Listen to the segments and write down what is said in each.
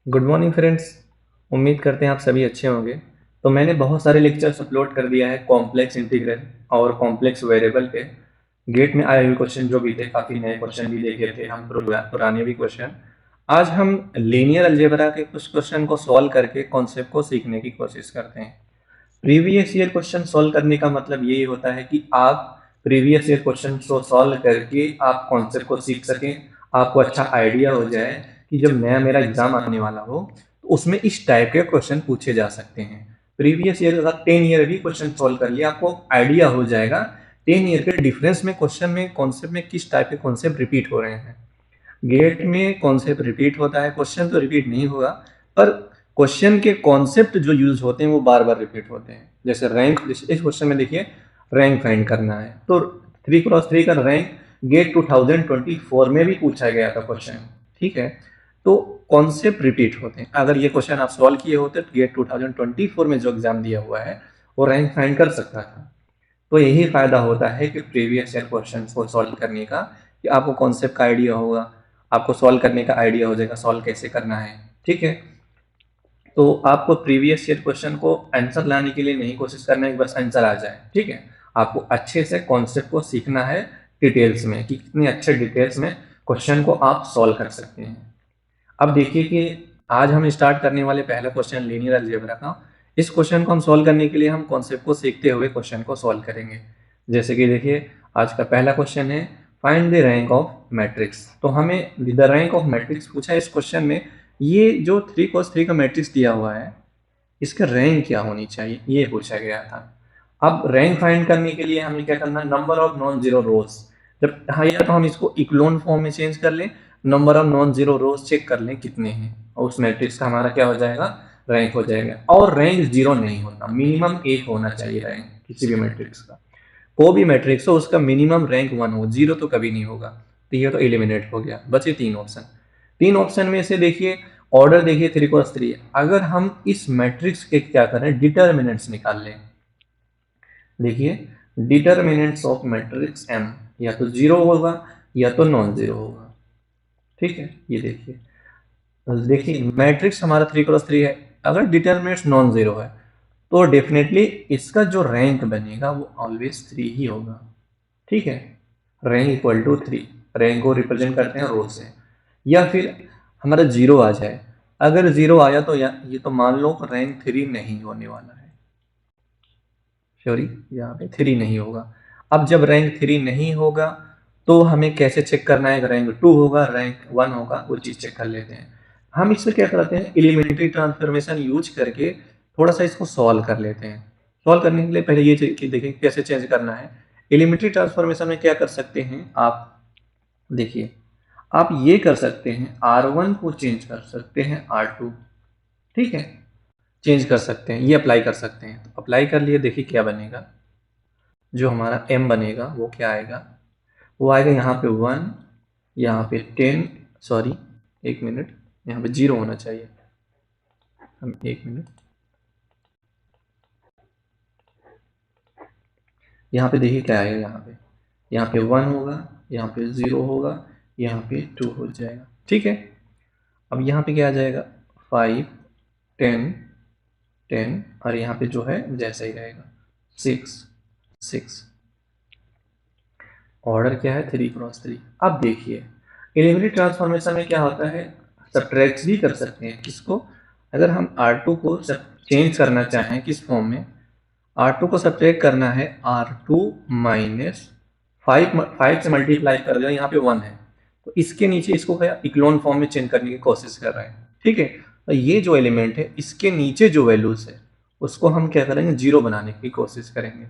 Good morning friends. उम्मीद करते हैं आप सभी अच्छे होंगे। तो मैंने बहुत सारे लेक्चर्स अपलोड कर दिया है कॉम्प्लेक्स इंटीग्रल और कॉम्प्लेक्स वेरिएबल पे। गेट में आए हुए क्वेश्चन जो भी थे, काफ़ी नए क्वेश्चन भी देखे थे हम, पुराने भी क्वेश्चन। आज हम लीनियर अलजेब्रा के कुछ क्वेश्चन को सॉल्व करके कॉन्सेप्ट को सीखने की कोशिश करते हैं। प्रीवियस ईयर क्वेश्चन सॉल्व करने का मतलब यही होता है कि आप प्रीवियस ईयर क्वेश्चन को सॉल्व करके आप कॉन्सेप्ट को सीख सकें, आपको अच्छा आइडिया हो जाए कि जब नया मेरा एग्जाम आने वाला हो तो उसमें इस टाइप के क्वेश्चन पूछे जा सकते हैं। प्रीवियस ईयर का 10 ईयर भी क्वेश्चन सॉल्व कर लिया, आपको आइडिया हो जाएगा 10 ईयर के डिफरेंस में क्वेश्चन में कॉन्सेप्ट में किस टाइप के कॉन्सेप्ट रिपीट हो रहे हैं। गेट में कॉन्सेप्ट रिपीट होता है, क्वेश्चन तो रिपीट नहीं होगा, पर क्वेश्चन के कॉन्सेप्ट जो यूज होते हैं वो बार बार रिपीट होते हैं। जैसे रैंक, इस क्वेश्चन में देखिए रैंक फाइंड करना है, तो 3x3 का रैंक गेट 2024 में भी पूछा गया था क्वेश्चन। ठीक है, तो कॉन्सेप्ट रिपीट होते हैं। अगर ये क्वेश्चन आप सॉल्व किए होते तो गेट 2024 में जो एग्जाम दिया हुआ है वो रैंक फाइंड कर सकता था। तो यही फायदा होता है कि प्रीवियस ईयर क्वेश्चन को सॉल्व करने का, कि आपको कॉन्सेप्ट का आइडिया होगा, आपको सॉल्व करने का आइडिया हो जाएगा सॉल्व कैसे करना है। ठीक है, तो आपको प्रीवियस ईयर क्वेश्चन को आंसर लाने के लिए नहीं कोशिश करना है कि बस आंसर आ जाए। ठीक है, आपको अच्छे से कॉन्सेप्ट को सीखना है डिटेल्स में, कि कितने अच्छे डिटेल्स में क्वेश्चन को आप सॉल्व कर सकते हैं। अब देखिए कि आज हम स्टार्ट करने वाले पहला क्वेश्चन लीनियर अलजेब्रा का। इस क्वेश्चन को हम सॉल्व करने के लिए हम कॉन्सेप्ट को सीखते हुए क्वेश्चन को सॉल्व करेंगे। जैसे कि देखिए आज का पहला क्वेश्चन है find the rank of matrix. तो हमें द रैंक ऑफ मैट्रिक्स पूछा है इस क्वेश्चन में। ये जो 3x3 का मैट्रिक्स दिया हुआ है, इसका रैंक क्या होनी चाहिए ये पूछा गया था। अब रैंक फाइंड करने के लिए हमें क्या करना है, नंबर ऑफ नॉन जीरो रोज। जब हाँ, या तो हम इसको इक्लोन फॉर्म में चेंज कर लें, number of non zero rows check कर लें कितने हैं, और उस मैट्रिक्स का हमारा क्या हो जाएगा, रैंक हो जाएगा। और रैंक जीरो नहीं होता, मिनिमम एक होना चाहिए रैंक किसी भी मैट्रिक्स का। कोई भी मैट्रिक्स हो उसका मिनिमम रैंक 1 हो, जीरो तो कभी नहीं होगा। तो ये तो एलिमिनेट हो गया, बचे 3 ऑप्शन। 3 ऑप्शन में से देखिए ऑर्डर देखिए 3x3। अगर हम इस मैट्रिक्स के क्या करें, डिटर्मिनेंट्स निकाल लें। देखिए डिटर्मिनेंट्स ऑफ मैट्रिक्स एम या तो जीरो होगा या तो नॉन जीरो होगा। ठीक है, ये देखिए, देखिए मैट्रिक्स हमारा 3x3 है, अगर डिटर्मिनेंट्स नॉन जीरो है तो डेफिनेटली इसका जो रैंक बनेगा वो ऑलवेज 3 ही होगा। ठीक है, रैंक इक्वल टू 3, रैंक को रिप्रेजेंट करते हैं रो से। या फिर हमारा जीरो आ जाए, अगर जीरो आया तो ये तो मान लो रैंक 3 नहीं होने वाला है। सॉरी, यहाँ पे 3 नहीं होगा। अब जब रैंक 3 नहीं होगा तो हमें कैसे चेक करना है, रैंक 2 होगा रैंक 1 होगा, वो चीज़ चेक कर लेते हैं। हम इससे क्या करते हैं, एलिमेंट्री ट्रांसफॉर्मेशन यूज करके थोड़ा सा इसको सॉल्व कर लेते हैं। सॉल्व करने के लिए पहले ये देखें कैसे चेंज करना है। एलिमेंट्री ट्रांसफॉर्मेशन में क्या कर सकते हैं आप, देखिए आप ये कर सकते हैं, R1 को चेंज कर सकते हैं R2। ठीक है, चेंज कर सकते हैं, ये अप्लाई कर सकते हैं। तो अप्लाई कर लिए, देखिए क्या बनेगा, जो हमारा m बनेगा वो क्या आएगा, वो आएगा यहाँ पे 1, यहाँ पे 10, सॉरी एक मिनट, यहाँ पे 0 होना चाहिए। हम एक मिनट, यहाँ पे देखिए क्या आएगा, यहाँ पे 1 होगा, यहाँ पे 0 होगा, यहाँ पे 2 हो जाएगा। ठीक है, अब यहाँ पे क्या आ जाएगा, 5, 10, 10, और यहाँ पे जो है जैसा ही रहेगा 6, 6। ऑर्डर क्या है, 3x3। अब देखिए एलिमेंट्री ट्रांसफॉर्मेशन में क्या होता है, सब्ट्रैक्ट भी कर सकते हैं। किसको, अगर हम R2 को चेंज करना चाहें किस फॉर्म में, R2 को सब्ट्रैक्ट करना है, R2 माइनस 5 से मल्टीप्लाई कर देना, यहाँ पे 1 है तो इसके नीचे इसको क्या इक्लोन फॉर्म में चेंज करने की कोशिश कर रहे हैं। ठीक है, तो ये जो एलिमेंट है इसके नीचे जो वैल्यूज है उसको हम क्या करेंगे, जीरो बनाने की कोशिश करेंगे।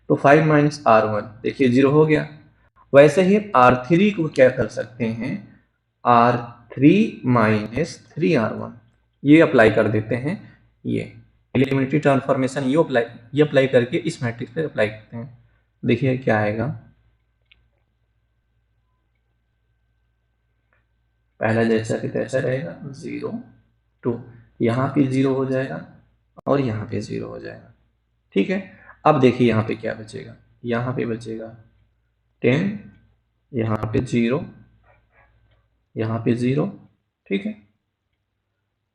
तो 5 माइनस R1 देखिए 0 हो गया। वैसे ही R3 को क्या कर सकते हैं, R3 माइनस 3R1, ये अप्लाई कर देते हैं। ये एलिमेंट्री ट्रांसफॉर्मेशन ये अप्लाई करके इस मैट्रिक्स पे अप्लाई करते हैं। देखिए क्या आएगा, पहला जैसा कि तैसा रहेगा, 0, 2, यहाँ पे 0 हो जाएगा और यहाँ पे 0 हो जाएगा। ठीक है, अब देखिए यहाँ पे क्या बचेगा, यहाँ पे बचेगा 10, यहाँ पे 0, यहाँ पे 0। ठीक है,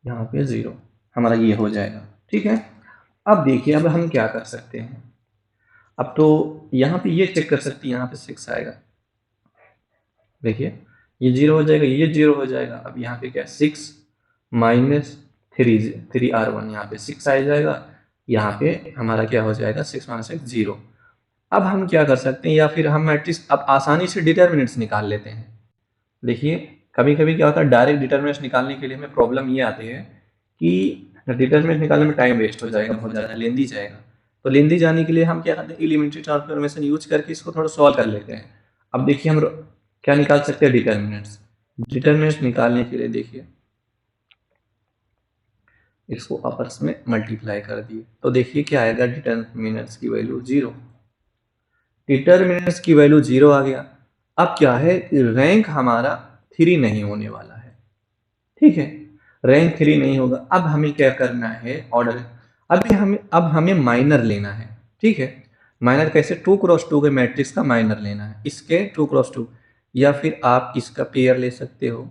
यहाँ पे 0, हमारा ये हो जाएगा। ठीक है, अब देखिए अब हम क्या कर सकते हैं। अब तो यहाँ पे ये चेक कर सकते हैं, यहाँ पे 6 आएगा, देखिए ये 0 हो जाएगा, ये 0 हो जाएगा। अब यहाँ पे क्या 6 माइनस 3R1, यहाँ पे 6 आ जाएगा, यहाँ पे हमारा क्या हो जाएगा 6 माइनस 6 0। अब हम क्या कर सकते हैं, या फिर हम मैट्रिक्स अब आसानी से डिटर्मिनेंट्स निकाल लेते हैं। देखिए कभी कभी क्या होता है, डायरेक्ट डिटर्मिनेंट्स निकालने के लिए हमें प्रॉब्लम ये आती है कि डिटर्मिनेंट निकालने में टाइम वेस्ट हो जाएगा, बहुत ज़्यादा लेंदी जाएगा। तो लेंदी जाने के लिए हम क्या करते हैं, एलिमेंट्री ट्रांसफॉर्मेशन यूज करके इसको थोड़ा सॉल्व कर लेते हैं। अब देखिए हम क्या निकाल सकते हैं, डिटर्मिनेंट्स। डिटर्मिनेंट्स निकालने के लिए देखिए इसको आपस में मल्टीप्लाई कर दिए, तो देखिए क्या आएगा, डिटर्मिनेंट्स की वैल्यू 0। डिटर्मिनेंट्स की वैल्यू 0 आ गया। अब क्या है, रैंक हमारा 3 नहीं होने वाला है। ठीक है, रैंक 3 नहीं होगा। अब हमें क्या करना है, ऑर्डर अब हमें माइनर लेना है। ठीक है, माइनर कैसे, 2x2 के मैट्रिक्स का माइनर लेना है, इसके 2x2, या फिर आप इसका पेयर ले सकते हो,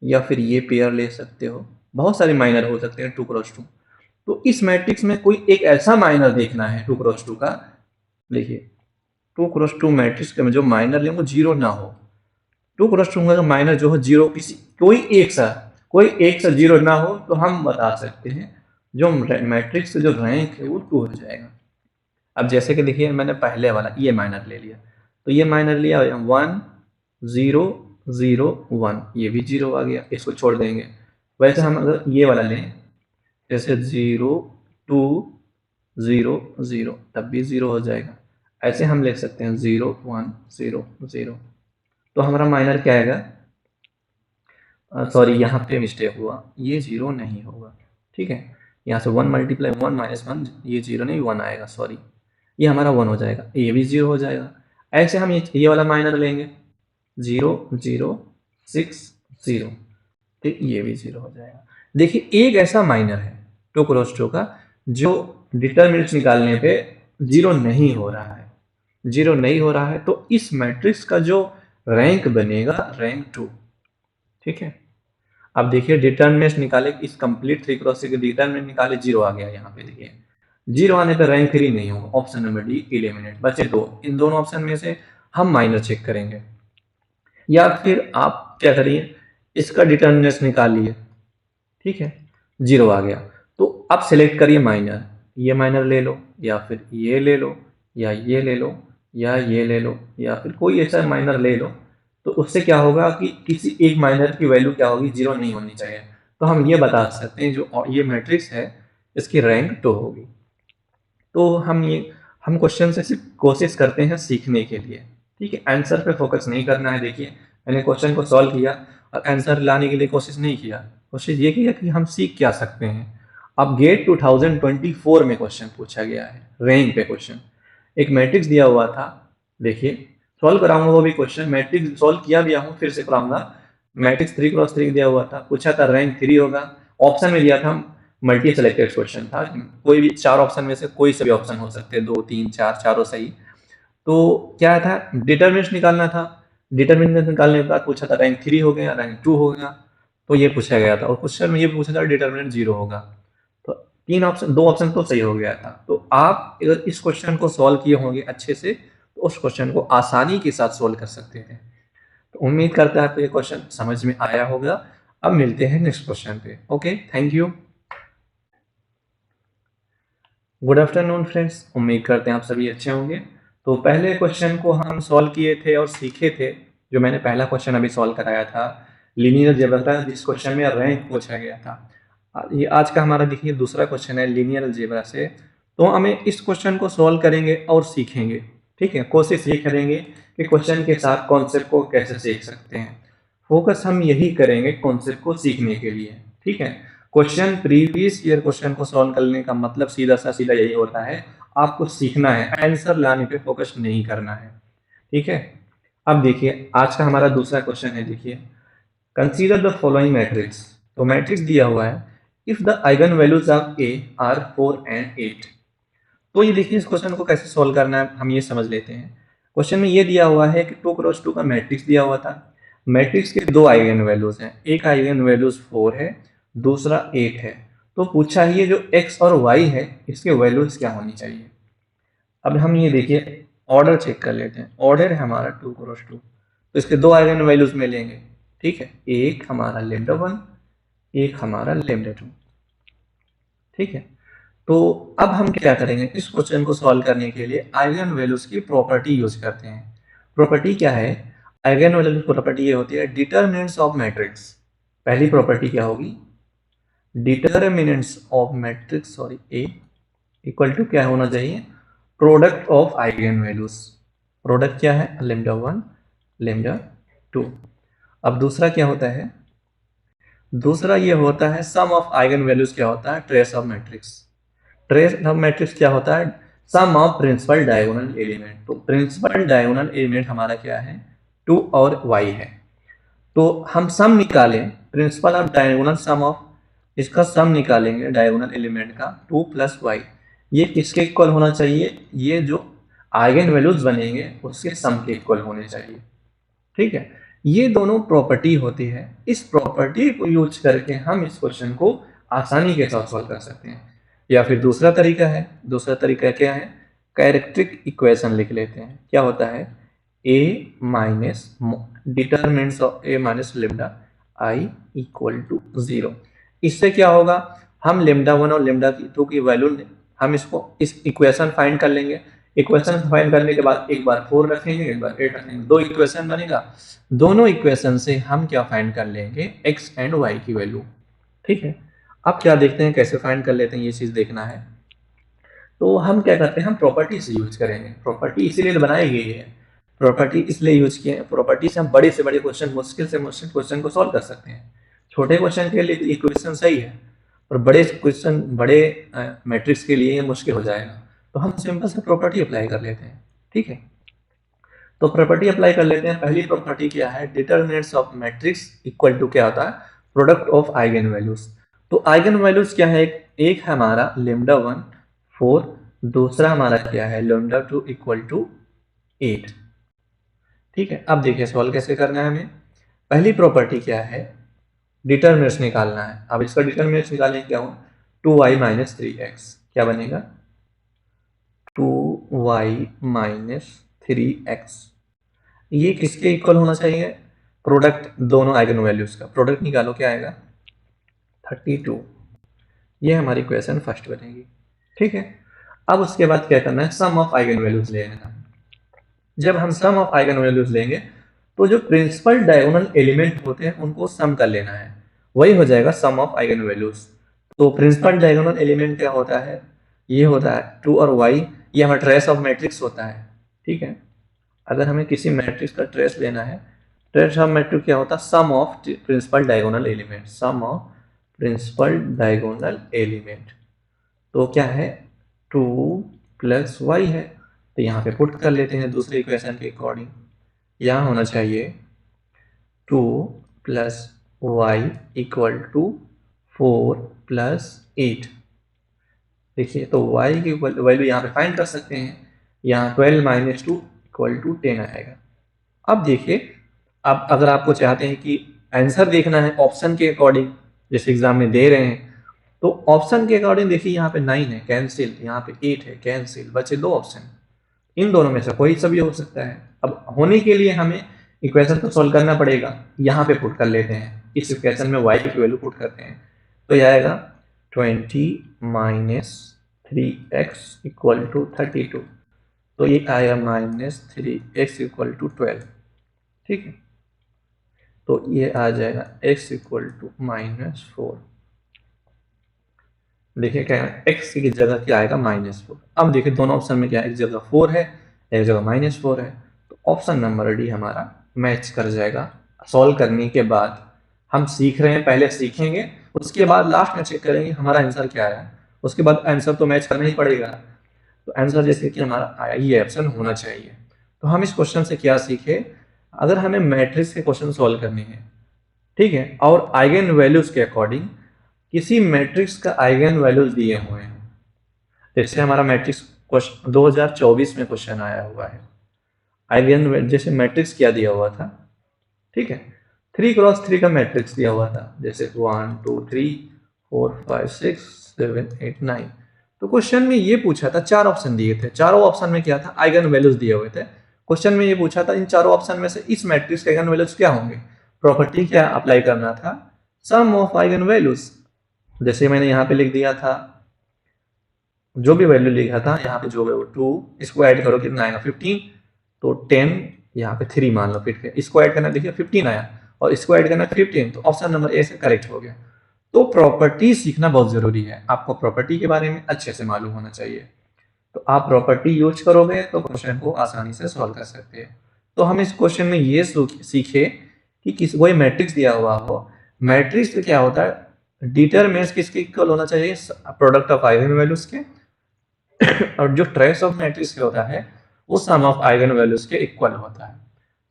या फिर ये पेयर ले सकते हो। बहुत सारे माइनर हो सकते हैं 2x2। तो इस मैट्रिक्स में कोई एक ऐसा माइनर देखना है 2x2 का। देखिए 2x2 मैट्रिक्स का जो माइनर ले वो 0 ना हो। 2x2 का माइनर जो हो 0, कोई एक सा 0 ना हो, तो हम बता सकते हैं जो मैट्रिक्स जो रैंक है वो 2 हो जाएगा। अब जैसे कि देखिए मैंने पहले वाला ये माइनर ले लिया, तो ये माइनर लिया 1 0 0 1, ये भी 0 आ गया, इसको छोड़ देंगे। वैसे हम अगर ये वाला लें, जैसे 0 2 0 0, तब भी 0 हो जाएगा। ऐसे हम लिख सकते हैं 0 1 0 0। तो हमारा माइनर क्या आएगा, सॉरी यहाँ पे मिस्टेक हुआ, ये 0 नहीं होगा। ठीक है, यहाँ से 1 मल्टीप्लाई 1 माइनस 1, ये 0 नहीं 1 आएगा, सॉरी ये हमारा 1 हो जाएगा, ये भी 0 हो जाएगा। ऐसे हम ये वाला माइनर लेंगे 0 0 6 0, तो ये भी 0 हो जाएगा। देखिए एक ऐसा माइनर है 2x2 का जो डिटरमिनेंट निकालने पे 0 नहीं हो रहा है, 0 नहीं हो रहा है, तो इस मैट्रिक्स का जो रैंक बनेगा रैंक 2। ठीक है, अब देखिए डिटरमिनेंट निकाले, इस कंप्लीट 3x3 के डिटरमिनेंट निकाले, 0 आ गया। यहाँ पे देखिए 0 आने पर रैंक 3 नहीं होगा, ऑप्शन नंबर डी एलिमिनेट, बचे 2। इन दोनों ऑप्शन में से हम माइनर चेक करेंगे, या फिर आप क्या करिए, इसका डिटरमिनेंट निकालिए। ठीक है, 0 आ गया, तो अब सिलेक्ट करिए माइनर, ये माइनर ले लो, या फिर ये ले लो, या ये ले लो, या ये ले लो, या फिर कोई ऐसा माइनर ले लो। तो उससे क्या होगा कि किसी एक माइनर की वैल्यू क्या होगी, 0 नहीं होनी चाहिए। तो हम ये बता सकते हैं जो ये मैट्रिक्स है इसकी रैंक 2 होगी। तो हम क्वेश्चन से सिर्फ कोशिश करते हैं सीखने के लिए। ठीक है, आंसर पे फोकस नहीं करना है। देखिए मैंने क्वेश्चन को सॉल्व किया और आंसर लाने के लिए कोशिश नहीं किया, कोशिश ये किया कि हम सीख क्या सकते हैं। अब गेट 2024 में क्वेश्चन पूछा गया है, रैंक पे क्वेश्चन, एक मैट्रिक्स दिया हुआ था। देखिए सॉल्व कराऊंगा वो भी क्वेश्चन, मैट्रिक्स सॉल्व किया भी हूँ, फिर से कराऊंगा। मैट्रिक्स 3x3 दिया हुआ था, पूछा था रैंक 3 होगा, ऑप्शन में दिया था मल्टी सेलेक्टेड क्वेश्चन था, कोई भी 4 ऑप्शन में से कोई से भी ऑप्शन हो सकते हैं, 2 3 4 चारों सही। तो क्या था, डिटरमिनेंट निकालना था। डिटरमिनेंट निकालने के बाद पूछा था रैंक 3 हो गया, रैंक 2 हो गया, तो ये पूछा गया था। और क्वेश्चन में ये पूछा था डिटरमिनेंट 0 होगा, तो 3 ऑप्शन 2 ऑप्शन तो सही हो गया था। तो आप अगर इस क्वेश्चन को सॉल्व किए होंगे अच्छे से, तो उस क्वेश्चन को आसानी के साथ सॉल्व कर सकते थे। तो उम्मीद करता है आपको ये क्वेश्चन समझ में आया होगा। अब मिलते हैं नेक्स्ट क्वेश्चन पे। Okay, thank you. Good afternoon friends, उम्मीद करते हैं आप सभी अच्छे होंगे। तो पहले क्वेश्चन को हम सॉल्व किए थे और सीखे थे, जो मैंने पहला क्वेश्चन अभी सॉल्व कराया था लीनियर अलजेब्रा, जिस क्वेश्चन में रैंक पूछा गया था। ये आज का हमारा देखिए दूसरा क्वेश्चन है लीनियर अलजेब्रा से। तो हमें इस क्वेश्चन को सॉल्व करेंगे और सीखेंगे। ठीक है, कोशिश ये करेंगे कि क्वेश्चन के साथ कॉन्सेप्ट को कैसे सीख सकते हैं। फोकस हम यही करेंगे कॉन्सेप्ट को सीखने के लिए। ठीक है, क्वेश्चन प्रीवियस ईयर क्वेश्चन को सॉल्व करने का मतलब सीधा यही होता है, आपको सीखना है, आंसर लाने पे फोकस नहीं करना है। ठीक है, अब देखिए आज का हमारा दूसरा क्वेश्चन है। देखिए कंसीडर द फॉलोइंग मैट्रिक्स। तो मैट्रिक्स दिया हुआ है, if the eigen values of A R 4 and 8। तो ये देखिए इस क्वेश्चन को कैसे सॉल्व करना है हम ये समझ लेते हैं। क्वेश्चन में ये दिया हुआ है कि 2 × 2 का मैट्रिक्स दिया हुआ था। मैट्रिक्स के 2 आइगन वैल्यूज हैं, एक आइगन वैल्यूज 4 है, दूसरा 8 है। तो पूछा ही है जो x और y है इसके वैल्यूज क्या होनी चाहिए। अब हम ये देखिए ऑर्डर चेक कर लेते हैं। ऑर्डर है हमारा 2 क्रॉस 2, तो इसके दो आइगन वैल्यूज मिलेंगे। ठीक है, एक हमारा लेमडा 1, एक हमारा लेमडा 2। ठीक है, तो अब हम क्या करेंगे, इस क्वेश्चन को सॉल्व करने के लिए आइगन वैल्यूज की प्रॉपर्टी यूज करते हैं। प्रॉपर्टी क्या है, आइगन वैल्यूज की प्रॉपर्टी ये होती है डिटरमिनेंट्स ऑफ मैट्रिक्स। पहली प्रॉपर्टी क्या होगी, determinants of matrix sorry A equal to क्या होना चाहिए, product of eigen values. Product क्या है, लेमडा 1 लेमडा 2। अब दूसरा क्या होता है, दूसरा ये होता है सम ऑफ आइगन वैल्यूज क्या होता है, trace of matrix. Trace of matrix क्या होता है, sum of principal diagonal element. तो प्रिंसिपल डायगोनल एलिमेंट हमारा क्या है, 2 और y है। तो हम सम निकालें, principal of diagonal sum of, इसका सम निकालेंगे डायगोनल एलिमेंट का 2 प्लस y। ये किसके इक्वल होना चाहिए, ये जो आइगन वैल्यूज बनेंगे उसके सम के इक्वल होने चाहिए। ठीक है, ये दोनों प्रॉपर्टी होती है। इस प्रॉपर्टी को यूज करके हम इस क्वेश्चन को आसानी के साथ सॉल्व कर सकते हैं। या फिर दूसरा तरीका है, दूसरा तरीका क्या है, कैरेक्टरिस्टिक इक्वेशन लिख लेते हैं। क्या होता है, A minus determinants of A minus lambda I equal to 0। इससे क्या होगा, हम लेमडा 1 और लेमडा 2 की वैल्यू हम इसको इस इक्वेशन फाइंड कर लेंगे। इक्वेशन फाइंड करने के बाद एक बार 4 रखेंगे, एक बार 8 रखेंगे, दो इक्वेशन बनेगा। दोनों इक्वेशन से हम क्या फाइंड कर लेंगे, x एंड y की वैल्यू। ठीक है, अब क्या देखते हैं कैसे फाइंड कर लेते हैं, ये चीज देखना है। तो हम क्या करते हैं, हम प्रॉपर्टी से यूज करेंगे। प्रॉपर्टी इसीलिए बनाई गई है, प्रॉपर्टी इसलिए यूज किए हैं, प्रॉपर्टी से हम बड़े से बड़े क्वेश्चन, मुश्किल से मुश्किल क्वेश्चन को सॉल्व कर सकते हैं। छोटे क्वेश्चन के लिए इक्वेशन सही है, और बड़े क्वेश्चन, बड़े मैट्रिक्स के लिए ये मुश्किल हो जाएगा। तो हम सिंपल से प्रॉपर्टी अप्लाई कर लेते हैं। ठीक है, तो प्रॉपर्टी अप्लाई कर लेते हैं। पहली प्रॉपर्टी क्या है, determinants of matrix equal to क्या होता है, प्रोडक्ट ऑफ आइगन वैल्यूज। तो आइगन वैल्यूज क्या है, एक है हमारा लेमडा 1 4, दूसरा हमारा क्या है लेमडा 2 इक्वल टू 8। ठीक है, अब देखिए सॉल्व कैसे करना है हमें। पहली प्रॉपर्टी क्या है, डिटरमिनेंट्स निकालना है। अब इसका डिटरमिनेंट्स निकालें, क्या हो, 2y माइनस 3x क्या बनेगा, 2y माइनस 3x। ये किसके इक्वल होना चाहिए, प्रोडक्ट दोनों आइगन वैल्यूज का प्रोडक्ट निकालो, क्या आएगा 32। ये हमारी इक्वेशन फर्स्ट बनेगी। ठीक है, अब उसके बाद क्या करना है, सम ऑफ आइगन वैल्यूज लेना। जब हम सम ऑफ आइगन वैल्यूज लेंगे तो जो प्रिंसिपल डायगोनल एलिमेंट होते हैं उनको सम कर लेना है, वही हो जाएगा सम ऑफ आइगन वैल्यूज। तो प्रिंसिपल डायगोनल एलिमेंट क्या होता है, ये होता है 2 और y, ये हमारा ट्रेस ऑफ मैट्रिक्स होता है। ठीक है, अगर हमें किसी मैट्रिक्स का ट्रेस लेना है, ट्रेस ऑफ मैट्रिक्स क्या होता है, sum of principal diagonal element, sum of principal diagonal element. तो क्या है, 2 प्लस y है, तो यहाँ पे पुट कर लेते हैं दूसरे इक्वेशन के अकॉर्डिंग। यहाँ होना चाहिए 2 plus y equal to 4 plus 8। देखिए, तो y की वैल्यू यहाँ पे फाइंड कर सकते हैं। यहाँ 12 माइनस 2 इक्वल टू 10 आएगा। अब देखिए, अब अगर आपको चाहते हैं कि आंसर देखना है ऑप्शन के अकॉर्डिंग, जैसे एग्जाम में दे रहे हैं, तो ऑप्शन के अकॉर्डिंग देखिए, यहाँ पे 9 है कैंसिल, यहाँ पे 8 है कैंसिल, बचे दो ऑप्शन। इन दोनों में से कोई सा भी हो सकता है। अब होने के लिए हमें इक्वेशन को सॉल्व करना पड़ेगा। यहाँ पे पुट कर लेते हैं, इस इक्वेशन में y की वैल्यू पुट करते हैं, तो यह आएगा 20 माइनस 3x इक्वल टू 32। तो ये आएगा माइनस 3x इक्वल टू 12। ठीक है, तो ये आ जाएगा x इक्वल टू माइनस 4। देखिए क्या है, x की जगह क्या आएगा -4। अब देखिए दोनों ऑप्शन में क्या है, एक जगह 4 है, एक जगह -4 है, तो ऑप्शन नंबर डी हमारा मैच कर जाएगा। सॉल्व करने के बाद हम सीख रहे हैं, पहले सीखेंगे, उसके बाद लास्ट में चेक करेंगे हमारा आंसर क्या आया। उसके बाद आंसर तो मैच करना ही पड़ेगा। तो आंसर जैसे कि हमारा आया, ये ऑप्शन होना चाहिए। तो हम इस क्वेश्चन से क्या सीखे, अगर हमें मैट्रिक्स के क्वेश्चन सॉल्व करने हैं, ठीक है, और आइगन वैल्यूज के अकॉर्डिंग किसी मैट्रिक्स का आइगन वैल्यूज दिए हुए हैं, जैसे हमारा मैट्रिक्स 2024 में क्वेश्चन आया हुआ है, आइगन जैसे मैट्रिक्स क्या दिया हुआ था। ठीक है, 3x3 का मैट्रिक्स दिया हुआ था, जैसे 1 2 3 4 5 6 7 8 9। तो क्वेश्चन में ये पूछा था, चार ऑप्शन दिए थे, चारों ऑप्शन में क्या था, आइगन वैल्यूज दिए हुए थे। क्वेश्चन में ये पूछा था इन चारों ऑप्शन में से इस मैट्रिक्स के आइगन वैल्यूज क्या होंगे, प्रॉपर्टी क्या अप्लाई करना था, सम ऑफ आइगन वैल्यूज। जैसे मैंने यहाँ पे लिख दिया था, जो भी वैल्यू लिखा था यहाँ पे जो है 2, इसको ऐड करो कितना आएगा 15, तो 10, यहाँ पे 3 मान लो, फिर इसको ऐड करना, देखिए 15 आया, और इसको ऐड करना 15, तो ऑप्शन नंबर ए से करेक्ट हो गया। तो प्रॉपर्टी सीखना बहुत जरूरी है, आपको प्रॉपर्टी के बारे में अच्छे से मालूम होना चाहिए। तो आप प्रॉपर्टी यूज करोगे तो क्वेश्चन को आसानी से सॉल्व कर सकते हैं। तो हम इस क्वेश्चन में ये सीखे कि किस कोई मैट्रिक्स दिया हुआ हो, मैट्रिक्स क्या होता है, डिटरमिनेंट्स किसके इक्वल होना चाहिए, प्रोडक्ट ऑफ आइगन वैल्यूज के, और जो ट्रेस ऑफ मैट्रिक्स होता है वो सम ऑफ आइगन वैल्यूज के इक्वल होता है।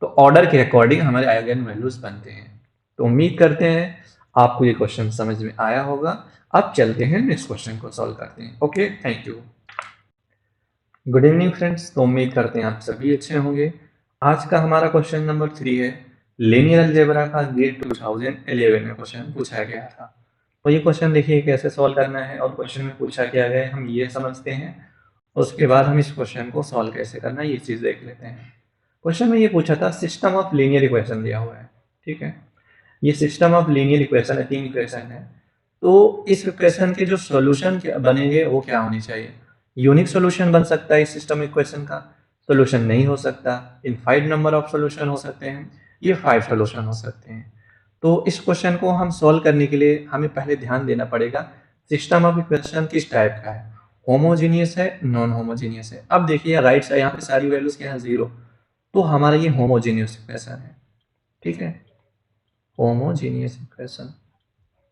तो ऑर्डर के अकॉर्डिंग हमारे आइगन वैल्यूज बनते हैं। तो उम्मीद करते हैं आपको ये क्वेश्चन समझ में आया होगा। अब चलते हैं नेक्स्ट क्वेश्चन को सॉल्व करते हैं। Okay, thank you. Good evening friends, तो उम्मीद करते हैं आप सभी अच्छे होंगे। आज का हमारा क्वेश्चन नंबर 3 है, लीनियर अलजेब्रा का गेट 2011 में क्वेश्चन पूछा गया था। तो ये क्वेश्चन देखिए कैसे सॉल्व करना है, और क्वेश्चन में पूछा क्या गया है हम ये समझते हैं, उसके बाद हम इस क्वेश्चन को सॉल्व कैसे करना है ये चीज़ देख लेते हैं। क्वेश्चन में ये पूछा था, सिस्टम ऑफ लीनियर इक्वेशन दिया हुआ है, ठीक है। ये सिस्टम ऑफ लीनियर इक्वेशन है, 3 इक्वेशन है। तो इस इक्वेशन के जो सॉल्यूशन बनेंगे वो क्या होनी चाहिए, यूनिक सॉल्यूशन बन सकता है इस सिस्टम इक्वेशन का, सॉल्यूशन नहीं हो सकता, इनफाइनाइट नंबर ऑफ सॉल्यूशन हो सकते हैं, ये 5 सॉल्यूशन हो सकते हैं। तो इस क्वेश्चन को हम सॉल्व करने के लिए हमें पहले ध्यान देना पड़ेगा सिस्टम ऑफ इक्वेशन किस टाइप का है, होमोजीनियस है, नॉन होमोजीनियस है। अब देखिए राइट साइड यहाँ पे सारी वैल्यूज क्या है 0, तो हमारा ये होमोजीनियस इक्वेशन है, ठीक है, होमोजीनियस इक्वेशन,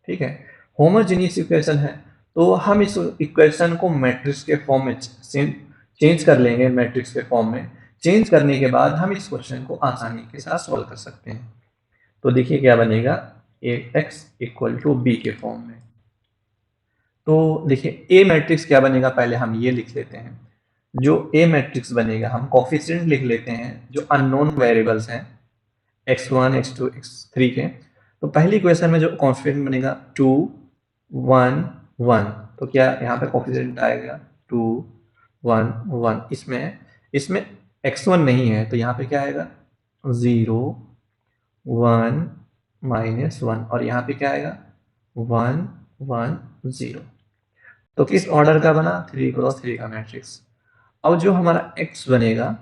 ठीक है, होमोजीनियस इक्वेशन है। तो हम इस इक्वेशन को मैट्रिक्स के फॉर्म में चेंज कर लेंगे, मैट्रिक्स के फॉर्म में चेंज करने के बाद हम इस क्वेश्चन को आसानी के साथ सॉल्व कर सकते हैं। तो देखिए क्या बनेगा, Ax इक्वल टू बी के फॉर्म में। तो देखिए ए मैट्रिक्स क्या बनेगा, पहले हम ये लिख लेते हैं। जो ए मैट्रिक्स बनेगा हम कोफिशिएंट लिख लेते हैं जो अननोन वेरिएबल्स हैं x1 x2 x3 के। तो पहली इक्वेशन में जो कोफिशिएंट बनेगा 2 1 1, तो क्या यहाँ पे कोफिशिएंट आएगा 2 1 1, इसमें x1 नहीं है तो यहाँ पे क्या आएगा 0 1 -1, और यहाँ पे क्या आएगा 1 1 0। तो किस ऑर्डर का बना, 3x3 का मैट्रिक्स। अब जो हमारा x बनेगा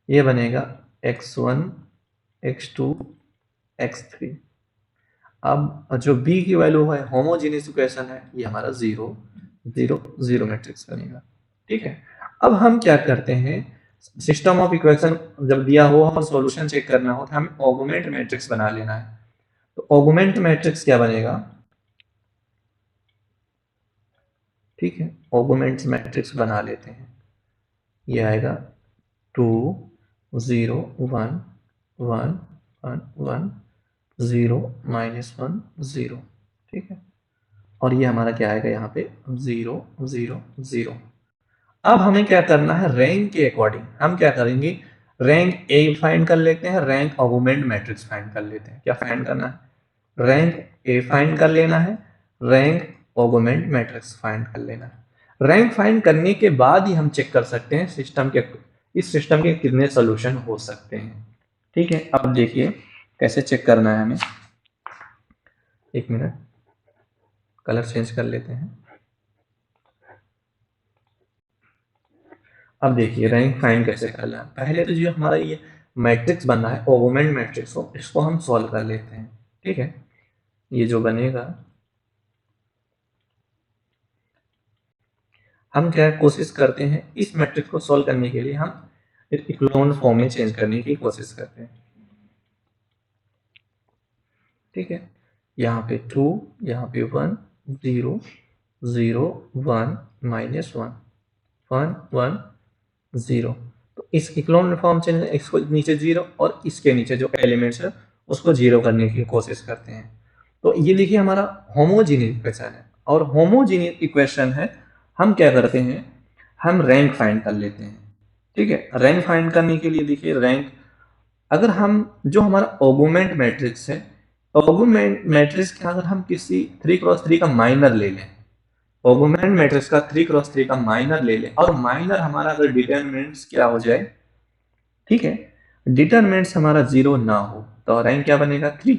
ये बनेगा x1 x2 x3। अब जो b की वैल्यू है, होमोजीनियस इक्वेशन है, ये हमारा 0 0 0 मैट्रिक्स बनेगा, ठीक है। अब हम क्या करते हैं, सिस्टम ऑफ इक्वेशन जब दिया हो और सॉल्यूशन चेक करना हो तो हमें ऑगमेंट मैट्रिक्स बना लेना है। तो ऑगमेंट मैट्रिक्स क्या बनेगा, ठीक है, ऑगमेंट मैट्रिक्स बना लेते हैं। ये आएगा 2 0 1 1 1 1 0 -1 0, ठीक है, और ये हमारा क्या आएगा यहाँ पे 0 0 0। अब हमें क्या करना है, रैंक के अकॉर्डिंग हम क्या करेंगे, रैंक ए फाइंड कर लेते हैं, रैंक ऑगमेंट मैट्रिक्स फाइंड कर लेते हैं। क्या फाइंड करना है, रैंक ए फाइंड कर लेना है, रैंक ऑगमेंट मैट्रिक्स फाइंड कर लेना है। रैंक फाइंड करने के बाद ही हम चेक कर सकते हैं इस सिस्टम के कितने सॉल्यूशन हो सकते हैं, ठीक है। अब देखिए कैसे चेक करना है हमें, एक मिनट कलर चेंज कर लेते हैं। अब देखिए रैंक फाइंड कैसे करना है, पहले तो जो हमारा ये मैट्रिक्स बनना है ऑगमेंट मैट्रिक्स हो, इसको हम सॉल्व कर लेते हैं, ठीक है। ये जो बनेगा हम क्या कोशिश करते हैं, इस मैट्रिक्स को सॉल्व करने के लिए हम इक्लोन फॉर्म में चेंज करने की कोशिश करते हैं, ठीक है। यहाँ पे 2, यहाँ पे 1 0 0 1 -1 1 1 0। तो इस इक्लोन फॉर्म से इसको नीचे 0 और इसके नीचे जो एलिमेंट्स है उसको 0 करने की कोशिश करते हैं। तो ये देखिए हमारा होमोजीनियस इक्वेशन है, और होमोजीनियस इक्वेशन है हम क्या करते हैं, हम रैंक फाइंड कर लेते हैं, ठीक है। रैंक फाइंड करने के लिए देखिए रैंक अगर हम जो हमारा ऑगुमेंट मैट्रिक्स है, ऑगुमेंट मैट्रिक्स के अगर हम किसी 3x3 का माइनर ले लें, ऑगुमेंट मैट्रिक्स का 3x3 का माइनर ले लें और माइनर हमारा अगर डिटरमिनेंट्स क्या हो जाए, ठीक है, डिटरमिनेंट्स हमारा 0 ना हो तो रैंक क्या बनेगा 3।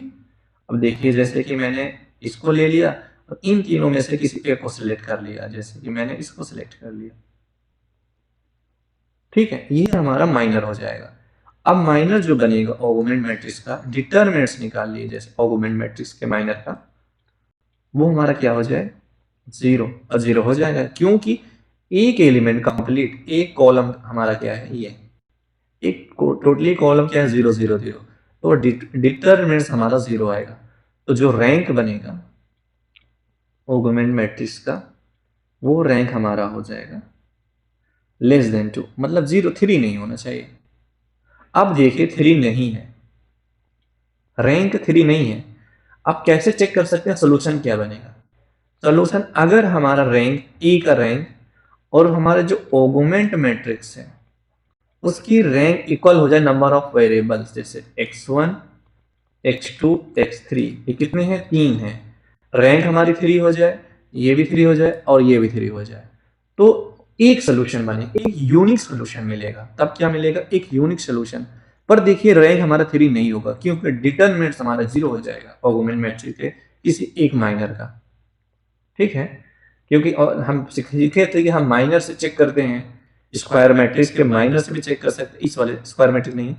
अब देखिए जैसे कि मैंने इसको ले लिया तो इन तीनों में से किसी एक को सिलेक्ट कर लिया, जैसे कि मैंने इसको सिलेक्ट कर लिया, ठीक है, ये हमारा माइनर हो जाएगा। अब माइनर जो बनेगा ऑगुमेंट मैट्रिक्स का, डिटरमिनेंट्स निकाल लिए जैसे ऑगुमेंट मैट्रिक्स के माइनर का, वो हमारा क्या हो जाए 0, और 0 हो जाएगा क्योंकि एक एलिमेंट कंप्लीट, एक कॉलम हमारा क्या है ये, एक टोटली कॉलम क्या है 0 0 0, तो डिटरमिनेंट्स हमारा 0 आएगा। तो जो रैंक बनेगा ऑगुमेंट मैट्रिक्स का, वो रैंक हमारा हो जाएगा लेस देन 2, मतलब 0 3 नहीं होना चाहिए। अब देखिए 3 नहीं है, रैंक 3 नहीं है। अब कैसे चेक कर सकते हैं सोल्यूशन क्या बनेगा? सोल्यूशन अगर हमारा रैंक ई का रैंक और हमारा जो ऑगुमेंट मैट्रिक्स है उसकी रैंक इक्वल हो जाए नंबर ऑफ वेरिएबल्स, जैसे x1 x2 x3, ये कितने हैं 3 हैं, रैंक हमारी 3 हो जाए, ये भी 3 हो जाए और ये भी 3 हो जाए, तो एक सोल्यूशन बने, एक यूनिक सोल्यूशन मिलेगा। तब क्या मिलेगा? एक यूनिक सोल्यूशन। पर देखिए रैंक हमारा 3 नहीं होगा क्योंकि डिटरमिनेंट हमारा 0 हो जाएगा ऑगुमेंट मैट्रिक्स के किसी एक माइनर का, ठीक है, क्योंकि और हम सीखे थे कि हम माइनर से चेक करते हैं, स्क्वायर मैट्रिक्स के माइनर से भी चेक कर सकते हैं, इस वाले स्क्वायर मैट्रिक्स नहीं,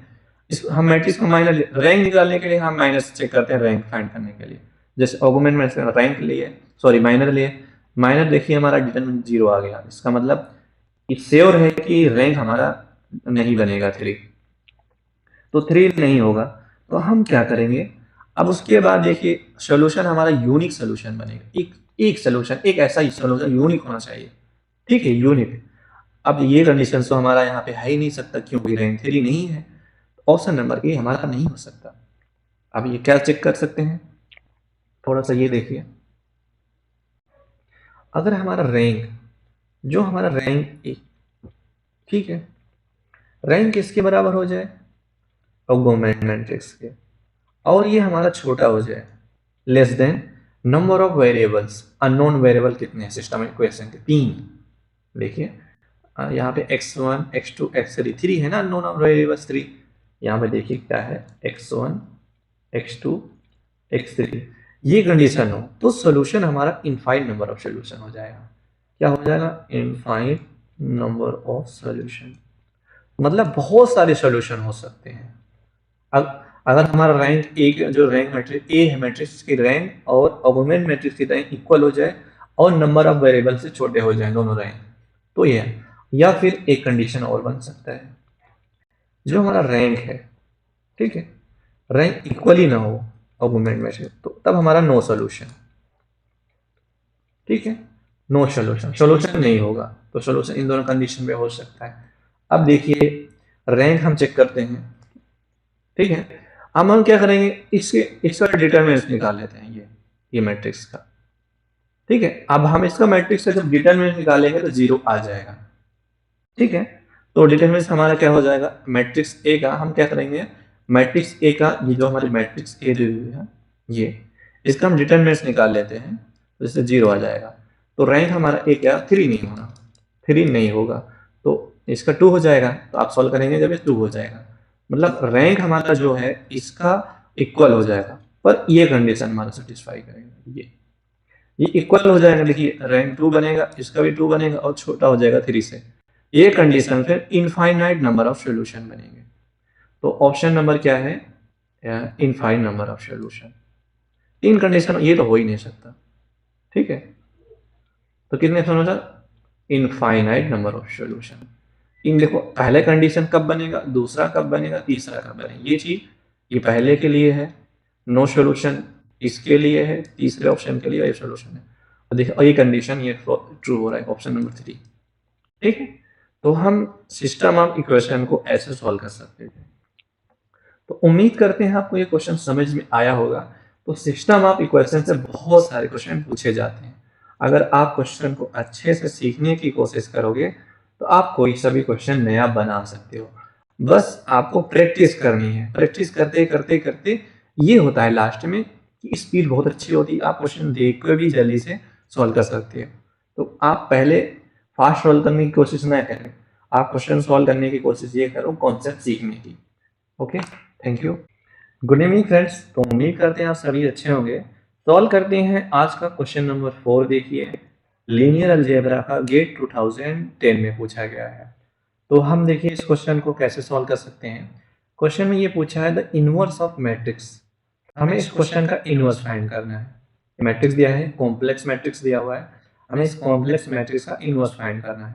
इस हम मैट्रिक्स को माइनर रैंक निकालने के लिए हम माइनर से चेक करते हैं, रैंक फाइंड करने के लिए। जैसे ऑगुमेंट में रैंक लिए, सॉरी माइनर लिए, माइनर देखिए हमारा डिटरमिनेंट 0 आ गया, इसका मतलब श्योर है कि रैंक हमारा नहीं बनेगा 3, तो 3 नहीं होगा। तो हम क्या करेंगे, अब उसके बाद देखिए सोल्यूशन हमारा यूनिक सोल्यूशन बनेगा, एक सोल्यूशन, एक ऐसा ही सोल्यूशन यूनिक होना चाहिए, ठीक है, यूनिक। अब ये कंडीशन तो हमारा यहाँ पे है ही नहीं सकता क्योंकि रैंक 3 नहीं है, ऑप्शन नंबर ए हमारा नहीं हो सकता। अब ये क्या चेक कर सकते हैं, थोड़ा सा ये देखिए, अगर हमारा रैंक, जो हमारा रैंक ए, ठीक है, रैंक किसके बराबर हो जाए ऑगुमेंट मैट्रिक्स के, और ये हमारा छोटा हो जाए less than number of variables, unknown variable कितने हैं सिस्टम इक्वेशन के 3, देखिए यहाँ पे x1 x2 x3 3 है ना, अननोन ऑफ वेरिएबल्स 3, यहाँ पे देखिए क्या है x1 x2 x3, ये कंडीशन हो तो सोल्यूशन हमारा इनफाइनाइट नंबर ऑफ सोल्यूशन हो जाएगा। क्या हो जाएगा? इनफाइनाइट नंबर ऑफ सोल्यूशन, मतलब बहुत सारे सोल्यूशन हो सकते हैं। अगर हमारा रैंक एक जो रैंक मैट्रिक्स ए है, मैट्रिक्स की रैंक और ऑगुमेंट मैट्रिक्स की रैंक इक्वल हो जाए और नंबर ऑफ वेरिएबल से छोटे हो जाए दोनों रैंक, तो ये है। या फिर एक कंडीशन और बन सकता है, जो हमारा रैंक है, ठीक है, रैंक इक्वल ही ना हो ऑगुमेंट मैट्रिक्स, तो तब हमारा नो सोल्यूशन, ठीक है, नो सोल्यूशन, सोल्यूशन नहीं होगा। तो सोल्यूशन इन दोनों कंडीशन में हो सकता है। अब देखिए रैंक हम चेक करते हैं, ठीक है, अब हम क्या करेंगे, इसका डिटरमिनेंट निकाल लेते हैं, ये मैट्रिक्स का, ठीक है। अब हम इसका मैट्रिक्स का जब डिटरमिनेंट निकालेंगे तो 0 आ जाएगा, ठीक है। तो डिटरमिनेंट हमारा क्या हो जाएगा, मैट्रिक्स ए का हम क्या करेंगे, मैट्रिक्स ए का ये जो हमारी मैट्रिक्स ए दी हुई है ये, इसका हम डिटरमिनेंट निकाल लेते हैं, तो इससे 0 आ जाएगा। तो रैंक हमारा ए क्या 3 नहीं होना, 3 नहीं होगा, तो इसका 2 हो जाएगा। तो आप सॉल्व करेंगे जब ये 2 हो जाएगा, मतलब रैंक हमारा जो है इसका इक्वल हो जाएगा, पर ये कंडीशन हमारा सेटिस्फाई करेगा, ये इक्वल हो जाएगा। देखिए रैंक 2 बनेगा, इसका भी 2 बनेगा और छोटा हो जाएगा 3 से, ये कंडीशन फिर इनफाइनाइट नंबर ऑफ सॉल्यूशन बनेंगे। तो ऑप्शन नंबर क्या है, इनफाइनाइट नंबर ऑफ सॉल्यूशन। तीन कंडीशन ये तो हो ही नहीं सकता, ठीक है। तो कितने solution, infinite number of solution. इन देखो पहले कंडीशन कब बनेगा, दूसरा कब बनेगा, तीसरा कब बनेगा, ये चीज ये पहले के लिए है, नो सॉल्यूशन इसके लिए है, तीसरे ऑप्शन के लिए ये सॉल्यूशन है। और देखो ये कंडीशन ये ट्रू हो रहा है ऑप्शन नंबर 3, ठीक है। तो हम सिस्टम ऑफ इक्वेशन को ऐसे सॉल्व कर सकते थे। तो उम्मीद करते हैं आपको ये क्वेश्चन समझ में आया होगा। तो सिस्टम ऑफ इक्वेशन से बहुत सारे क्वेश्चन पूछे जाते हैं, अगर आप क्वेश्चन को अच्छे से सीखने की कोशिश करोगे तो आप कोई सा भी क्वेश्चन नया बना सकते हो। बस आपको प्रैक्टिस करनी है, प्रैक्टिस करते करते करते ये होता है लास्ट में कि स्पीड बहुत अच्छी होती है, आप क्वेश्चन देख कर भी जल्दी से सॉल्व कर सकते हैं। तो आप पहले फास्ट सॉल्व करने की कोशिश ना करें, आप क्वेश्चन सॉल्व करने की कोशिश ये करो कॉन्सेप्ट सीखने की। Okay, thank you. Good evening friends, तो उम्मीद करते हैं आप सभी अच्छे होंगे। सॉल्व करते हैं आज का क्वेश्चन नंबर 4। देखिए, लीनियर अलजेब्रा का गेट 2010 में पूछा गया है। तो हम देखिए इस क्वेश्चन को कैसे सॉल्व कर सकते हैं। क्वेश्चन में ये पूछा है द इनवर्स ऑफ मैट्रिक्स। हमें इस क्वेश्चन का इनवर्स फाइंड करना है। मैट्रिक्स दिया है, कॉम्प्लेक्स मैट्रिक्स दिया हुआ है, हमें इस कॉम्प्लेक्स मैट्रिक्स का इनवर्स फाइंड करना है।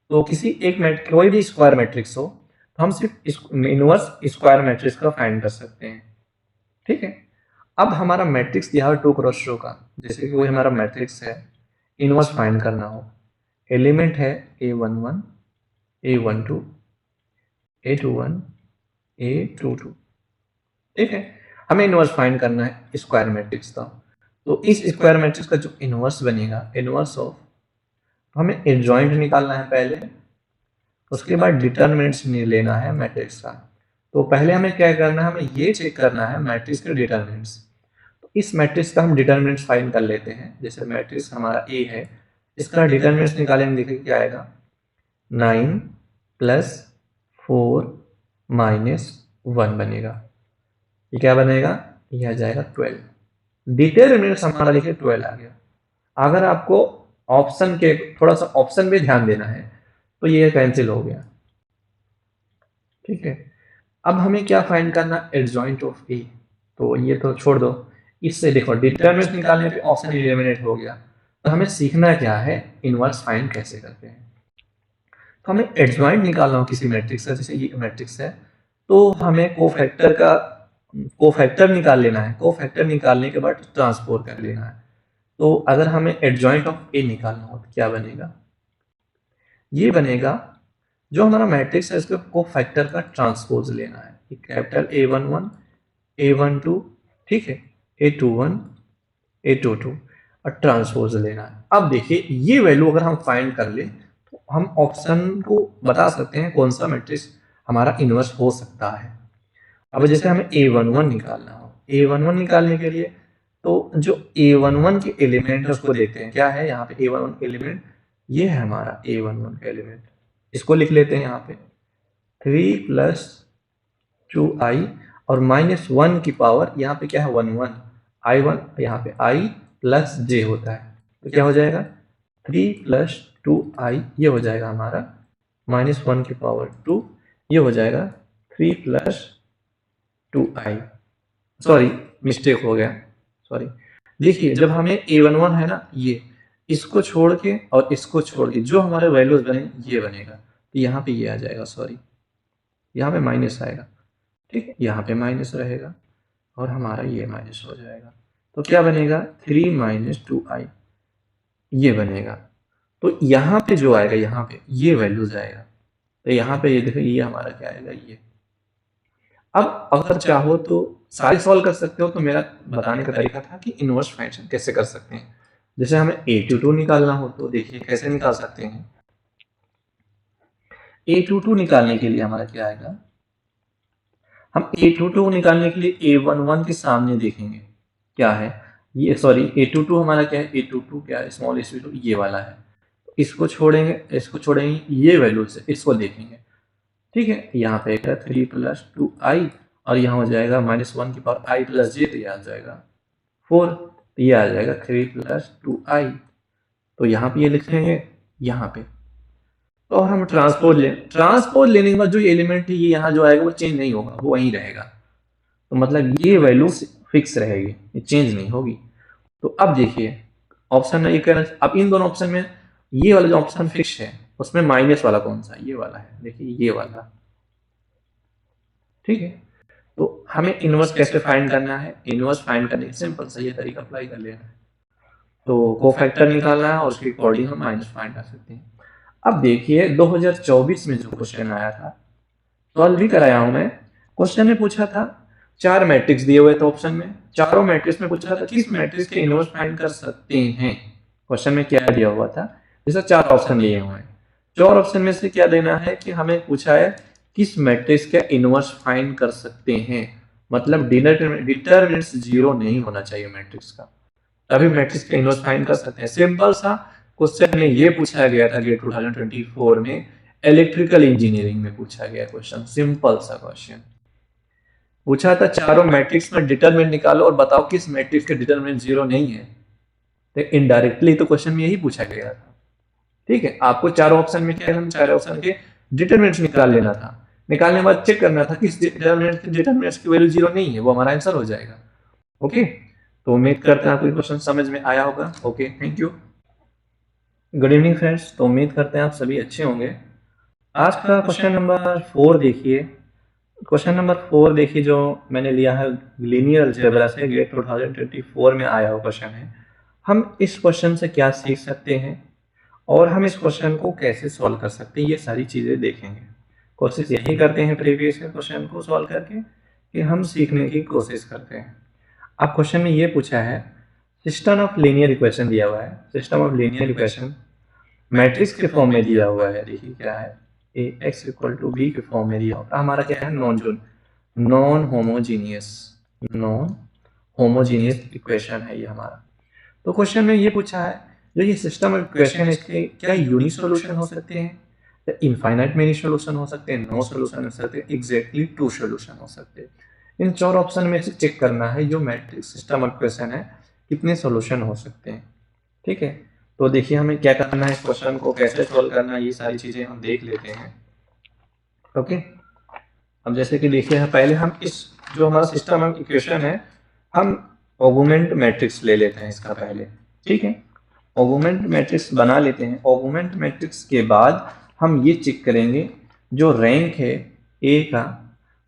तो किसी एक कोई भी स्क्वायर मैट्रिक्स हो तो हम सिर्फ इनवर्स स्क्वायर मैट्रिक्स का फाइंड कर सकते हैं। ठीक है, अब हमारा मैट्रिक्स दिया है 2 क्रॉस रो का, जैसे कि कोई हमारा मैट्रिक्स है, इनवर्स फाइंड करना हो, एलिमेंट है A11 A12 A21 A22। ठीक है, हमें इनवर्स फाइंड करना है स्क्वायर मैट्रिक्स का। तो इस स्क्वायर मैट्रिक्स का जो इनवर्स बनेगा, इनवर्स ऑफ, हमें एडजॉइंट निकालना है पहले, उसके बाद डिटरमिनेंट्स लेना है मैट्रिक्स का। तो पहले हमें क्या करना है, हमें ये चेक करना है मैट्रिक्स के डिटरमिनेंट्स। तो इस मैट्रिक्स का हम डिटरमिनेंट्स फाइंड कर लेते हैं। जैसे मैट्रिक्स हमारा ए है, इसका डिटरमिनेंट्स निकालेंगे, देखिए क्या आएगा, 9 + 4 - 1 बनेगा। ये क्या बनेगा, ये आ जाएगा 12। डिटरमिनेंट्स हमारा देखिए 12 आ गया। अगर आपको ऑप्शन के थोड़ा सा ऑप्शन में ध्यान देना है तो ये कैंसिल हो गया। ठीक है, अब हमें क्या फाइंड करना, एडजॉइंट ऑफ ए। तो ये तो छोड़ दो, इससे देखो डिटरमिनेंट निकालने पे ऑप्शन एलिमिनेट हो गया। तो हमें सीखना क्या है, इनवर्स फाइंड कैसे करते हैं। तो हमें एडजॉइंट निकालना हो किसी मैट्रिक्स का, जैसे ये मैट्रिक्स है, तो हमें कोफैक्टर निकाल लेना है। कोफैक्टर निकालने के बाद ट्रांसपोज कर लेना है। तो अगर हमें एडजॉइंट ऑफ ए निकालना हो तो क्या बनेगा, ये बनेगा, जो हमारा मैट्रिक्स है इसको कोफैक्टर का ट्रांसपोज लेना है। कैपिटल A11 A12, ठीक है, A21 A22 और ट्रांसपोज लेना है। अब देखिए ये वैल्यू अगर हम फाइंड कर ले तो हम ऑप्शन को बता सकते हैं कौन सा मैट्रिक्स हमारा इनवर्स हो सकता है। अब जैसे हमें A11 निकालना हो, A11 निकालने के लिए तो जो A11 के एलिमेंट है उसको देखते हैं, क्या है यहाँ पे A11 एलिमेंट, ये है हमारा A11 का एलिमेंट। इसको लिख लेते हैं यहाँ पे 3 + 2i और -1 की पावर, यहाँ पे क्या है 1 1 i1, यहाँ पे i + j होता है। तो क्या हो जाएगा 3 + 2i, ये हो जाएगा हमारा -1 की पावर 2, ये हो जाएगा 3 + 2i। सॉरी, मिस्टेक हो गया, सॉरी। देखिए जब हमें A11 है ना, ये इसको छोड़ के और इसको छोड़ के जो हमारे वैल्यूज बने ये बनेगा। तो यहाँ पे ये आ जाएगा, सॉरी, यहाँ पे माइनस आएगा। ठीक है, यहाँ पे माइनस रहेगा और हमारा ये माइनस हो जाएगा। तो क्या बनेगा 3 - 2i, ये बनेगा। तो यहाँ पे जो आएगा, यहाँ पे ये वैल्यूज आएगा। तो यहाँ पे ये देखो, ये हमारा क्या आएगा, ये। अब अगर चाहो तो सारे सॉल्व कर सकते हो। तो मेरा बताने का तरीका था कि इनवर्स फंक्शन कैसे कर सकते हैं। जैसे हमें A22 निकालना हो तो देखिए कैसे निकाल सकते हैं। A22 निकालने के लिए हमारा क्या आएगा, हम A22 निकालने के लिए A11 के सामने देखेंगे क्या है, ये सॉरी A22 हमारा क्या है, A22 क्या है, स्मॉल a22 ये वाला है। इसको छोड़ेंगे, इसको छोड़ेंगे, ये वैल्यू से इसको देखेंगे। ठीक है, यहाँ पे 3 + 2i और यहाँ हो जाएगा -1 की पावर i + j, तो ये आ जाएगा 4, तो ये आ जाएगा 3 + 2i। तो यहाँ पे ये लिखेंगे, यहाँ पे तो हम ट्रांसपोज लेने के बाद जो एलिमेंट है ये यहाँ जो आएगा वो चेंज नहीं होगा, वो वहीं रहेगा। तो मतलब ये वैल्यू फिक्स रहेगी, ये चेंज नहीं होगी। तो अब देखिए ऑप्शन एक, अब इन दोनों ऑप्शन में ये वाला जो ऑप्शन फिक्स है उसमें माइनस वाला कौन सा, ये वाला है, देखिए ये वाला। ठीक है, तो हमें इनवर्स कैसे फाइंड करना है, इनवर्स फाइंड करने का सिंपल सा ये तरीका अप्लाई कर लेना है। तो कोफैक्टर निकालना है और उसके अकॉर्डिंग हम माइनस फाइंड कर सकते हैं। अब देखिए 2024 में जो क्वेश्चन आया था, सॉल्व भी कराया हूं मैं। क्वेश्चन में पूछा था 4 मैट्रिक्स दिए हुए थे ऑप्शन में, चारों मैट्रिक्स में पूछा था किस मैट्रिक्स के इनवर्स फाइंड कर सकते हैं। क्वेश्चन में क्या दिया हुआ था, जैसे 4 ऑप्शन दिए हुए हैं, 4 ऑप्शन में से क्या देना है कि हमें पूछा है किस मैट्रिक्स का इनवर्स फाइंड कर सकते हैं। मतलब डिटरमिनेंट्स जीरो नहीं होना चाहिए मैट्रिक्स का, तभी मैट्रिक्स का इनवर्स फाइंड कर सकते हैं। सिंपल सा क्वेश्चन में ये पूछा गया था गेट 2024 में, इलेक्ट्रिकल इंजीनियरिंग में पूछा गया क्वेश्चन, सिंपल सा क्वेश्चन पूछा था, चारों मैट्रिक्स में डिटरमिनेंट निकालो और बताओ किस मैट्रिक्स के डिटरमिनेंट जीरो नहीं है। तो इनडायरेक्टली तो क्वेश्चन में यही पूछा गया था। ठीक है, आपको चारों ऑप्शन में क्या है, चारों ऑप्शन के डिटरमिनेंट्स निकाल लेना था, निकालने के बाद चेक करना था किस डिटरमिनेंट्स की वैल्यू जीरो नहीं है, वो हमारा आंसर हो जाएगा। ओके, तो उम्मीद करते हैं आपको क्वेश्चन समझ में आया होगा। Okay, thank you. Good evening friends, तो उम्मीद करते हैं आप सभी अच्छे होंगे। आज का क्वेश्चन नंबर 4 देखिए। क्वेश्चन नंबर 4 देखिए, जो मैंने लिया है लीनियर अलजेब्रा से, गेट 2024 में आया हुआ क्वेश्चन है। हम इस क्वेश्चन से क्या सीख सकते हैं और हम इस क्वेश्चन को कैसे सॉल्व कर सकते हैं, ये सारी चीज़ें देखेंगे। कोशिश यही करते हैं प्रीवियस क्वेश्चन को सॉल्व करके कि हम सीखने की कोशिश करते हैं। अब क्वेश्चन में ये पूछा है, सिस्टम ऑफ लीनियर इक्वेशन दिया हुआ है, system of linear equation matrix के फॉर्म में दिया हुआ है। देखिए क्या है, ए एक्स इक्वल टू बी के फॉर्म में दिया हुआ। हमारा क्या है, नॉन होमोजीनियस इक्वेशन है ये हमारा। तो क्वेश्चन में ये पूछा है, जो ये सिस्टम ऑफ इक्वेशन है, इसके क्या यूनिक सॉल्यूशन हो सकते हैं, या इनफाइनाइट मेनी सॉल्यूशन हो सकते हैं, नो सॉल्यूशन हो सकते हैं, एग्जैक्टली 2 सॉल्यूशन हो सकते हैं। इन 4 ऑप्शन में से चेक करना है जो मैट्रिक्स सिस्टम ऑफ इक्वेशन है कितने सॉल्यूशन हो सकते हैं। ठीक है, तो देखिए हमें क्या करना है, इस क्वेश्चन को कैसे सॉल्व करना है, ये सारी चीजें हम देख लेते हैं। ओके, अब जैसे कि देखिए पहले हम इस जो हमारा सिस्टम ऑफ इक्वेशन है, हम ऑगुमेंट मैट्रिक्स ले लेते हैं इसका पहले। ठीक है, ऑगुमेंट मैट्रिक्स बना लेते हैं। ऑगुमेंट मैट्रिक्स के बाद हम ये चेक करेंगे जो रैंक है ए का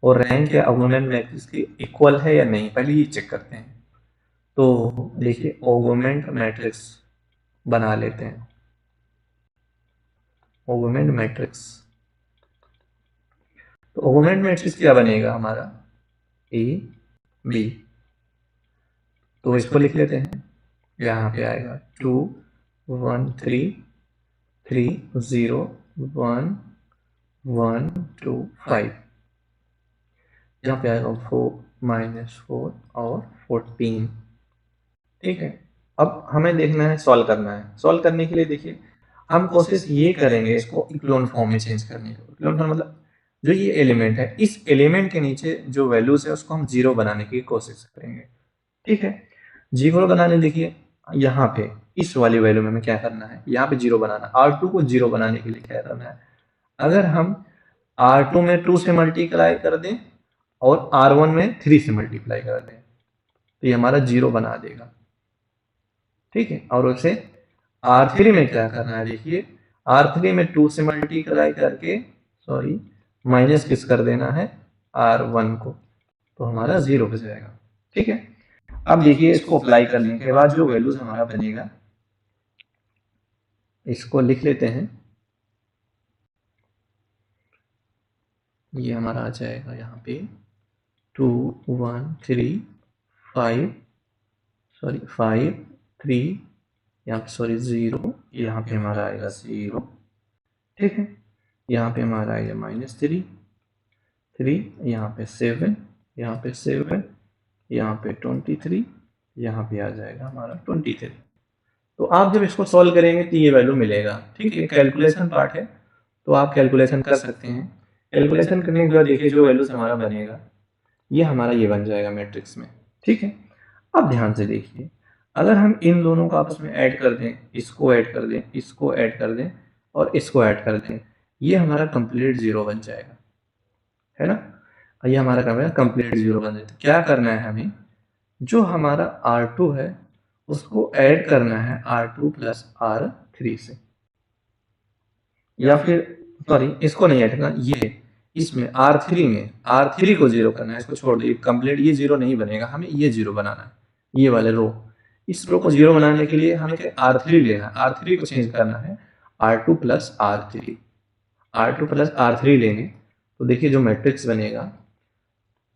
और रैंक है ऑगुमेंट मैट्रिक्स की इक्वल है या नहीं, पहले ये चेक करते हैं। तो देखिए ऑगुमेंट मैट्रिक्स बना लेते हैं, ऑगुमेंट मैट्रिक्स। तो ऑगुमेंट मैट्रिक्स क्या बनेगा हमारा, ए बी। तो इसको लिख लेते हैं, यहाँ पे आएगा 2 1 3 3 0 1 1 2 5, यहाँ पे आएगा 4 -4 और 14। ठीक है, अब हमें देखना है, सॉल्व करना है। सॉल्व करने के लिए देखिए हम कोशिश ये करेंगे इसको इक्लोन फॉर्म में चेंज करने की। इक्लोन फॉर्म मतलब जो ये एलिमेंट है, इस एलिमेंट के नीचे जो वैल्यूज है उसको हम जीरो बनाने की कोशिश करेंगे। ठीक है, जीरो बनाने, देखिए यहाँ पे इस वाली वैल्यू में हमें क्या करना है, यहाँ पे जीरो बनाना। R2 को जीरो बनाने के लिए क्या करना है, अगर हम R2 में 2 से मल्टीप्लाई कर दें और R1 में 3 से मल्टीप्लाई कर दें तो ये हमारा जीरो बना देगा। ठीक है, और उसे R3 में क्या करना है, देखिए R3 में 2 से मल्टीप्लाई करके माइनस किस कर देना है, R1 को, तो हमारा जीरो बच जाएगा। ठीक है, अब देखिए इसको अप्लाई करने के बाद जो वैल्यूज हमारा बनेगा, इसको लिख लेते हैं। ये हमारा आ जाएगा यहाँ पे 2 1 3 5 3, यहाँ पे 0, यहाँ पे हमारा आएगा 0। ठीक है, यहाँ पे हमारा आएगा -3 3, यहाँ पे 7, यहाँ पे 7, यहाँ पे 23, यहाँ पे आ जाएगा हमारा 23। तो आप जब इसको सॉल्व करेंगे तो ये वैल्यू मिलेगा। ठीक है, कैलकुलेशन पार्ट है तो आप कैलकुलेशन कर सकते हैं। कैलकुलेशन करने के बाद देखिए जो वैल्यूज हमारा बनेगा, ये हमारा ये बन जाएगा मैट्रिक्स में। ठीक है, अब ध्यान से देखिए, अगर हम इन दोनों को आपस में ऐड कर दें, इसको ऐड कर दें, इसको ऐड कर दें और इसको ऐड कर दें, ये हमारा कंप्लीट जीरो बन जाएगा, है ना। ये हमारा कंप्लीट जीरो बन जाएगा। क्या करना है हमें, जो हमारा R2 है उसको ऐड करना है R2 + R3 से, या फिर इसको नहीं ऐड करना, ये इसमें R3 को जीरो करना है, इसको छोड़ दिए कंप्लीट, ये जीरो नहीं बनेगा, हमें ये जीरो बनाना है, ये वाले रो। इस रो को जीरो बनाने के लिए हमें R3 लेना है, R3 को चेंज करना है R2 + R3। R2 + R3 लेंगे तो देखिए जो मैट्रिक्स बनेगा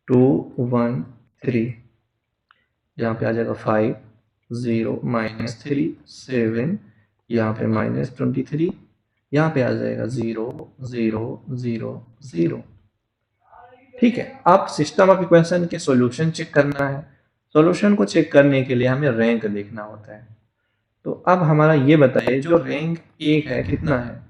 2 1 3, यहाँ पे आ जाएगा 5 0 -3 7, यहाँ पे -23, यहाँ पे आ जाएगा 0 0 0 0। ठीक है, आप सिस्टम ऑफ इक्वेशन के सॉल्यूशन चेक करना है। सॉल्यूशन को चेक करने के लिए हमें रैंक देखना होता है। तो अब हमारा ये बताइए, जो रैंक 1 है कितना है?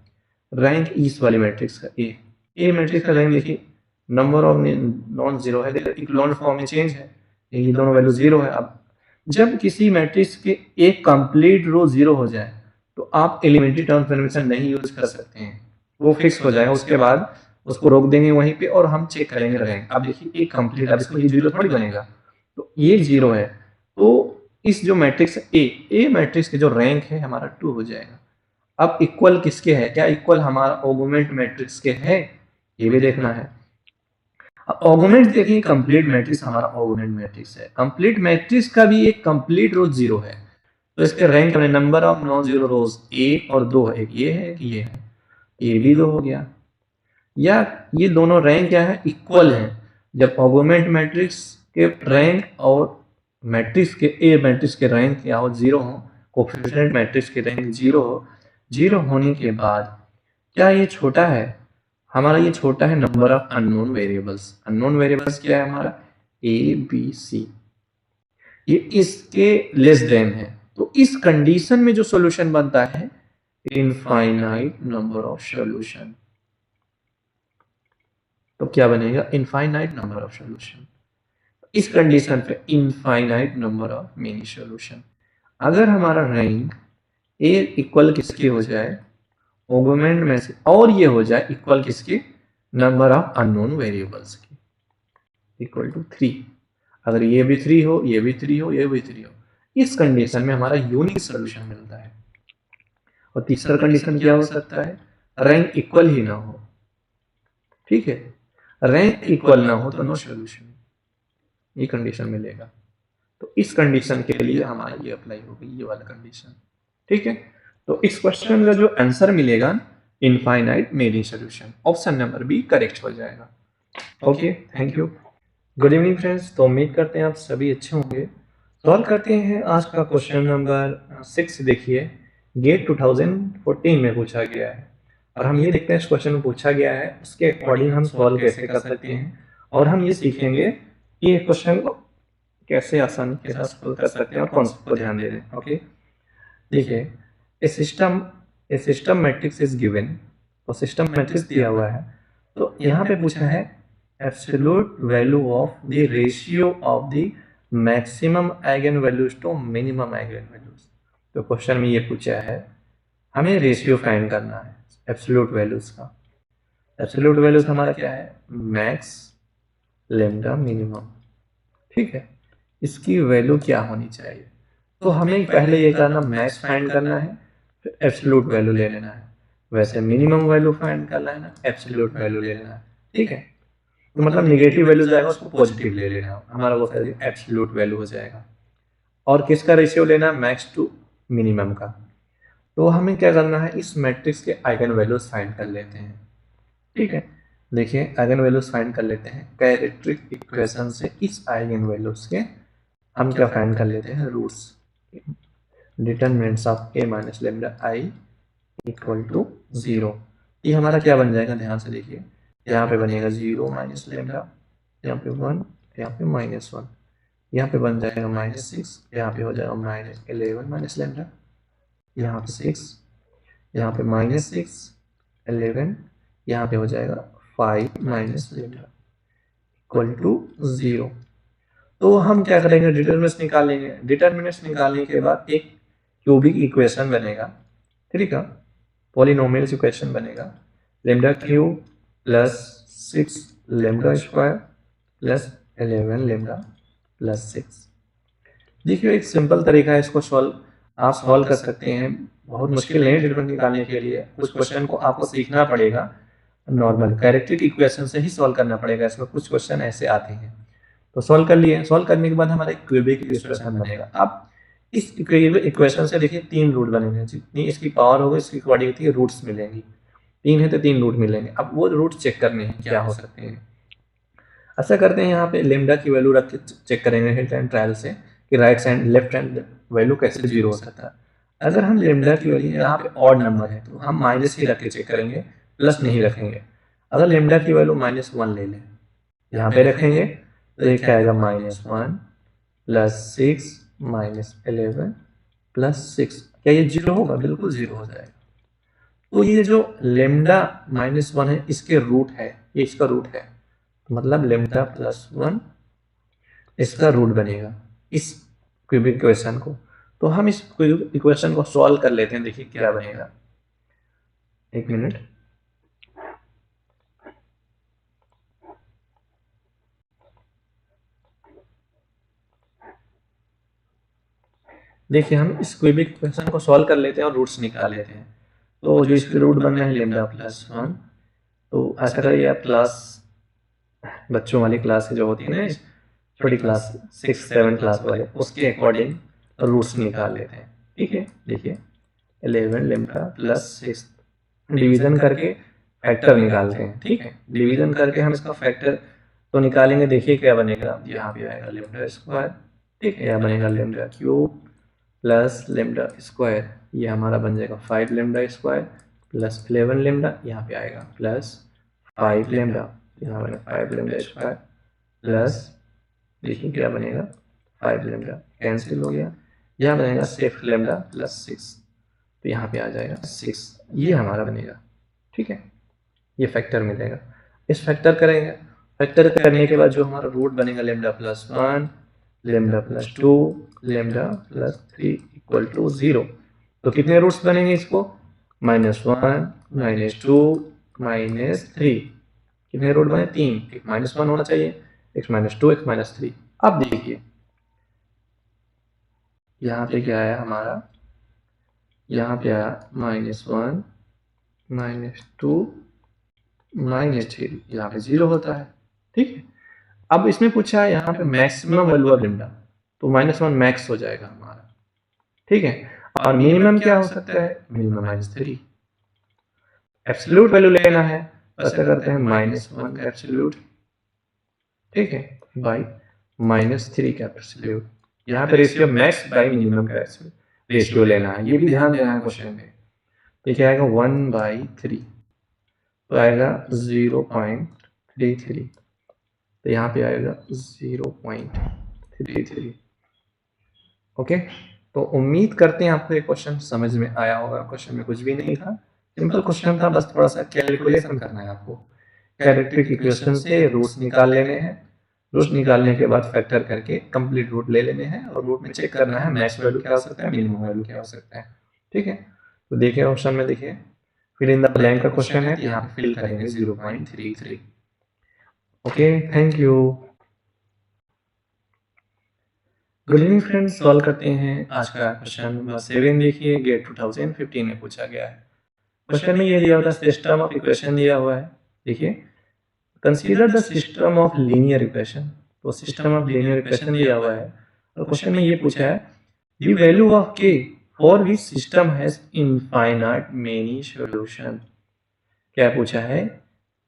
रैंक इस वाली मैट्रिक्स का ए मैट्रिक्स का रैंक देखिए, नंबर ऑफ नॉन जीरो है, इक्लोन फॉर्म में चेंज है, ये दोनों वैल्यू जीरो है। अब जब किसी मैट्रिक्स के एक कंप्लीट रो जीरो हो जाए तो आप एलिमेंट्री ट्रांसफॉर्मेशन नहीं यूज कर सकते हैं, वो फिक्स हो जाएगा। उसके बाद उसको रोक देंगे वहीं पे और हम चेक करेंगे रैंक। अब देखिए एक कंप्लीट, अब इसको ये जीरो थोड़ी बनेगा, तो ये जीरो है, तो इस जो मैट्रिक्स ए मैट्रिक्स के जो रैंक है हमारा 2 हो जाएगा। अब इक्वल किसके है? क्या इक्वल हमारा ऑगमेंट मैट्रिक्स के है? ये भी देखना है। अब ऑगमेंट देखिए, कंप्लीट मैट्रिक्स हमारा ऑगमेंट मैट्रिक्स है, कंप्लीट मैट्रिक्स का भी एक कंप्लीट रो जीरो है, तो इसके रैंक में नंबर ऑफ नॉन जीरो रोज 1 और 2 है, एक ये है एक ये है, ये भी 2 हो गया। या ये दोनों रैंक क्या है? इक्वल है। जब ऑगमेंट मैट्रिक्स के रैंक और मैट्रिक्स के ए मैट्रिक्स के रैंक क्या हो? जीरो हो, कोएफिशिएंट मैट्रिक्स के रैंक जीरो हो, जीरो होने के बाद क्या ये छोटा है? हमारा ये छोटा है number of unknown variables. Unknown variables क्या है हमारा? ए बी सी, ये इसके लेस देन है। तो इस कंडीशन में जो सॉल्यूशन बनता है, इनफाइनाइट नंबर ऑफ सॉल्यूशन। तो क्या बनेगा? Infinite number of solution. इस कंडीशन पे infinite number of many solution. अगर हमारा रैंक ए इक्वल किसके हो जाए? ऑगमेंट में से, और ये हो जाए इक्वल किसके? नंबर ऑफ अननोन वेरिएबल्स की, इक्वल टू 3। अगर ये भी 3 हो, ये भी 3 हो, ये भी 3 हो, इस कंडीशन में हमारा यूनिक सॉल्यूशन मिलता है। और तीसरा कंडीशन क्या हो सकता है? रैंक इक्वल ही ना हो। ठीक है, रैंक इक्वल ना हो तो नो सॉल्यूशन, ये कंडीशन मिलेगा। तो इस कंडीशन के लिए हमारा ये अप्लाई होगी, ये वाला कंडीशन। ठीक है, तो इस क्वेश्चन का जो आंसर मिलेगा, infinite many solution, option number B correct हो जाएगा। Okay, thank you. Good evening friends, तो उम्मीद करते हैं आप सभी अच्छे होंगे। सॉल्व करते हैं आज का क्वेश्चन नंबर 6। देखिए, गेट 2014 में पूछा गया है और हम ये देखते हैं इस क्वेश्चन में पूछा गया है, उसके अकॉर्डिंग हम सॉल्व कैसे कर सकते हैं, और हम ये सीखेंगे कि ये क्वेश्चन को कैसे आसानी के साथ सॉल्व कर सकते हैं और कॉन्सेप्ट को ध्यान दे दें। ओके, देखिए, A system matrix is given, तो सिस्टम मैट्रिक्स दिया हुआ है, तो यहाँ पे पूछा है absolute value of the ratio of the maximum eigen values to minimum eigen values. तो क्वेश्चन में ये पूछा है हमें रेशियो फाइंड करना है एब्सोल्यूट वैल्यूज का। एब्सोल्यूट वैल्यूज हमारा क्या है? Max, lambda, minimum. ठीक है, इसकी वैल्यू क्या होनी चाहिए? तो हमें पहले ये करना, मैक्स फाइंड करना है, फिर एब्सोल्यूट वैल्यू ले लेना है। वैसे मिनिमम वैल्यू फाइंड करना है ना, एब्सोल्यूट वैल्यू ले लेना है। ठीक है, तो मतलब नेगेटिव वैल्यू जाएगा उसको पॉजिटिव ले लेना, हमारा वो एब्सोल्यूट वैल्यू हो जाएगा। और किसका रेशियो लेना? मैक्स टू मिनिमम का। तो हमें क्या करना है, इस मैट्रिक्स के आइगन वैल्यूज फाइंड कर लेते हैं। ठीक है, देखिए आइगन वैल्यूज फाइंड कर लेते हैं कैरेक्टरिस्टिक इक्वेशन से। इस आइगन वैल्यूज के हम क्या फाइंड कर लेते हैं? Roots. Determinants of A minus lambda I equal to 0। ये हमारा क्या बन जाएगा? ध्यान से देखिए, यहाँ पे बनेगा 0 माइनस लैम्डा, यहाँ पे 1, यहाँ पे -1, यहाँ पे बन जाएगा -6, यहाँ पे हो जाएगा -11 माइनस लैम्डा, यहाँ पे 6, यहाँ पे -6, 11, यहाँ पे हो जाएगा 5 माइनस लैम्डा इक्वल टू 0। तो हम क्या करेंगे? डिटरमिनेंट्स निकालेंगे। डिटरमिनेंट्स निकालने के बाद एक क्यूबिक इक्वेशन बनेगा। ठीक है, पॉलिनोमियल इक्वेशन बनेगा, lambda cube plus 6 lambda square plus 11 lambda plus 6। देखिए, एक सिंपल तरीका है, इसको आप सॉल्व कर सकते हैं, बहुत मुश्किल नहीं है डिटरमिनेंट निकालने के लिए। कुछ क्वेश्चन को आपको सीखना पड़ेगा, नॉर्मल कैरेक्टरिस्टिक इक्वेशन से ही सॉल्व करना पड़ेगा, इसमें कुछ क्वेश्चन ऐसे आते हैं। तो सॉल्व कर लिए, सॉल्व करने के बाद हमारा एक क्यूबिक इक्वेशन बनेगा। अब इस इक्वेशन से देखिए 3 रूट बनेंगे, जितनी इसकी पावर होगी इसकी अकॉर्डिंग रूट्स मिलेंगी। 3 है तो 3 रूट मिलेंगे। अब वो रूट चेक करने हैं क्या हो सकते हैं। ऐसा करते हैं, यहाँ पे लेमडा की वैल्यू रख के चेक करेंगे हिट एंड ट्रायल से कि right hand left hand value कैसे 0 हो सकता है। अगर हम लेमडा की वैल्यू, यहाँ पे ऑड नंबर है तो हम माइनस ही रख के चेक करेंगे, प्लस नहीं रखेंगे। अगर लेमडा की वैल्यू -1 ले लें यहाँ पे रखेंगे तो ये क्या आएगा -1 प्लस 6 माइनस 11 प्लस 6। क्या ये 0 होगा? बिल्कुल 0 हो जाएगा। तो ये जो लेमडा -1 है इसके रूट है, ये इसका रूट है, मतलब लेमडा +1 इसका रूट बनेगा इस क्यूबिक इक्वेशन को। तो हम इस क्यूबिक इक्वेशन को सॉल्व कर लेते हैं, देखिए क्या बनेगा। एक मिनट, देखिए हम इस क्यूबिक इक्वेशन को सॉल्व कर लेते हैं और रूट्स निकाल लेते हैं। तो जो इसके रूट बन रहे हैं लेमडा +1, तो ऐसा करिए आप क्लास, बच्चों वाली क्लास जो होती है ना, छोटी क्लास 6-7 क्लास वाले, उसके अकॉर्डिंग रूट्स निकाल लेते हैं। ठीक है, देखिए 11 लेमडा प्लस 6 डिवीजन करके फैक्टर निकालते हैं। ठीक है, डिवीजन करके हम इसका फैक्टर तो निकालेंगे, देखिए क्या बनेगा। यहाँ पे आएगा लेमडा स्क्वायर, ठीक है, यहाँ बनेगा lambda cube plus lambda square, ये हमारा बन जाएगा 5 लेमडा स्क्वायर प्लस 11 लेमडा, यहाँ पे आएगा प्लस 5 लेमडा, यहाँ बनेगा 5 लेमडा स्क्वायर प्लस, देखिए क्या बनेगा 5 लेमडा कैंसिल हो गया, यहाँ बनेगा 6 लेमडा प्लस 6, तो यहाँ पे आ जाएगा 6, ये हमारा बनेगा। ठीक है, ये फैक्टर मिलेगा। इस फैक्टर करेंगे, फैक्टर करने के बाद जो हमारा रूट बनेगा lambda +1 lambda +2 lambda +3 equal to 0। तो कितने रूट्स बनेंगे इसको? -1 -2 -3। कितने रूट बने? 3। एक -1 होना चाहिए, एक -2 एक -3। अब देखिए यहाँ पे क्या आया हमारा, यहाँ पे आया -1 -2 -3, यहाँ पे 0 होता है। ठीक है, अब इसमें पूछा है यहाँ पे मैक्सिमम वैल्यू ऑफ लेमडा, तो -1 मैक्स हो जाएगा हमारा। ठीक है, और मिनिमम क्या हो सकता है? मिनिमम -3। एब्सोल्यूट वैल्यू लेना है तो ऐसा करते हैं -1 का एब्सोल्यूट, ठीक है, बाई -3 का एब्सोल्यूट। यहाँ पे रेशियो मैक्स बाई मिनिमम का रेशियो लेना है, ये भी ध्यान देना है क्वेश्चन में। तो क्या आएगा 1/3, तो आएगा 0.33, तो यहाँ पे आएगा 0.33। ओके, तो उम्मीद करते हैं आपको ये क्वेश्चन समझ में आया होगा। क्वेश्चन में कुछ भी नहीं था, सिंपल क्वेश्चन था, बस थोड़ा सा कैलकुलेशन करना है आपको। कैरेक्टरिस्टिक इक्वेशन से रूट्स निकाल लेने हैं, रूट्स निकालने के बाद फैक्टर करके कंप्लीट रूट ले लेने हैं, और रूट में चेक करना है मैक्स वैल्यू क्या हो सकता है, मिनिमम वैल्यू क्या हो सकता है। ठीक है, तो देखिए ऑप्शन में, देखिए फिल इन द ब्लैंक का क्वेश्चन है, यहाँ पे फिल करेंगे 0.33। Okay, thank you. Good evening friends, solve करते हैं आज का क्वेश्चन नंबर 7। देखिए गेट 2015 में पूछा गया है। क्वेश्चन में ये दिया हुआ है, सिस्टम ऑफ इक्वेशन दिया हुआ है। देखिए consider the system of linear equation, तो सिस्टम ऑफ लीनियर इक्वेशन दिया हुआ है, और क्वेश्चन में ये पूछा है द वैल्यू ऑफ के for which system has infinite many solution. क्या पूछा है?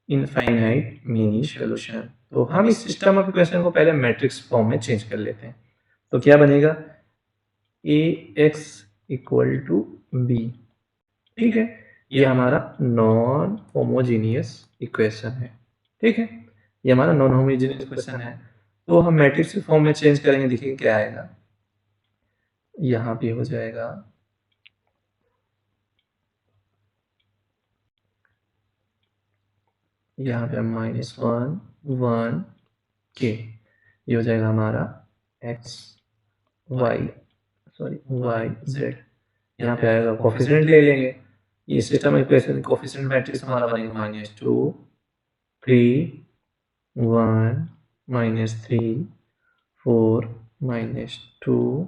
Infinite many solution. तो हम इस सिस्टम ऑफ इक्वेशन को पहले मैट्रिक्स फॉर्म में चेंज कर लेते हैं, तो क्या बनेगा ax इक्वल टू b। ठीक है, ये हमारा नॉन होमोजीनियस इक्वेशन है। ठीक है, ये हमारा नॉन होमोजीनियस इक्वेशन है, तो हम मैट्रिक्स फॉर्म में चेंज करेंगे, देखिए क्या आएगा। यहाँ पे हो जाएगा यहाँ पे -1 1 k, ये हो जाएगा हमारा x y z। यहाँ पे आएगा कोफिशिएंट ले लेंगे, ये सिस्टम इक्वेशन कोफिशिएंट मैट्रिक्स हमारा बनेगा -2 3 1 -3 4 -2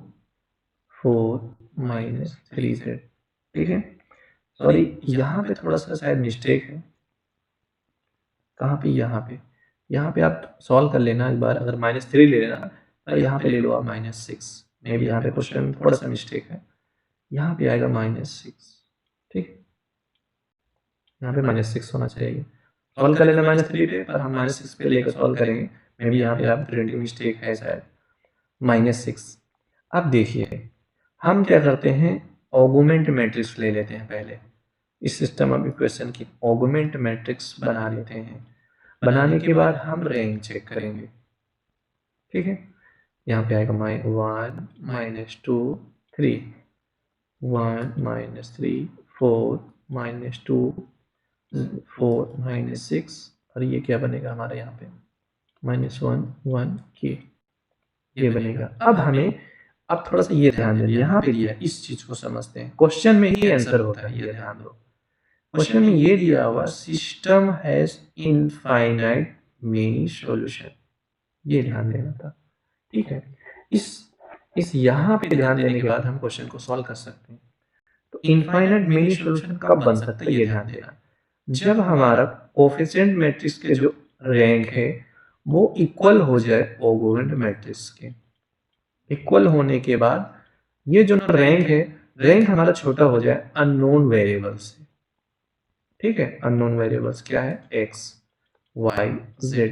4 -3z। ठीक है, सॉरी यहाँ पे थोड़ा सा शायद मिस्टेक है। कहाँ पे? यहाँ पे आप सॉल्व कर लेना एक बार, अगर -3 ले लेना तो यहाँ पे ले लो आप -6, मे भी यहाँ पे क्वेश्चन थोड़ा सा मिस्टेक है, यहाँ पे आएगा -6। ठीक, यहाँ पे -6 होना चाहिए, सॉल्व कर लेना -3 पे, पर हम -6 पे लेकर सॉल्व करेंगे, मे भी यहाँ पे आप प्रिंटिंग मिस्टेक है शायद, -6। अब देखिए हम क्या करते हैं, ऑगुमेंट मैट्रिक्स ले लेते हैं पहले, इस सिस्टम ऑफ इक्वेशन की ऑगुमेंट मैट्रिक्स बना लेते हैं। बनाने के बाद हम रैंक चेक करेंगे, ठीक है। यहाँ पे आएगा 1 -2 3, 1 -3 4 -2 4 -6, और ये क्या बनेगा हमारे यहाँ पे -1 1 के, ये बनेगा। अब थोड़ा सा ये ध्यान देना, यहाँ पे दिया है, इस चीज को समझते हैं। क्वेश्चन में ही आंसर होता है, ये ध्यान दो। क्वेश्चन में ये दिया हुआ system has infinite many solution, ये ध्यान देना था, ठीक है। इस यहाँ पे ध्यान देने के बाद हम क्वेश्चन को सॉल्व कर सकते हैं। तो इनफाइनाइट मेनी सॉल्यूशन कब बन सकता है, ये ध्यान देना, जब हमारा कोफिशिएंट मैट्रिक्स के जो रैंक है वो इक्वल हो जाए ऑगमेंट मैट्रिक्स के। इक्वल होने के बाद ये जो रैंक है, रैंक हमारा छोटा हो जाए अननोन वेरिएबल से, ठीक है। अननोन वेरिएबल्स क्या है, x y z।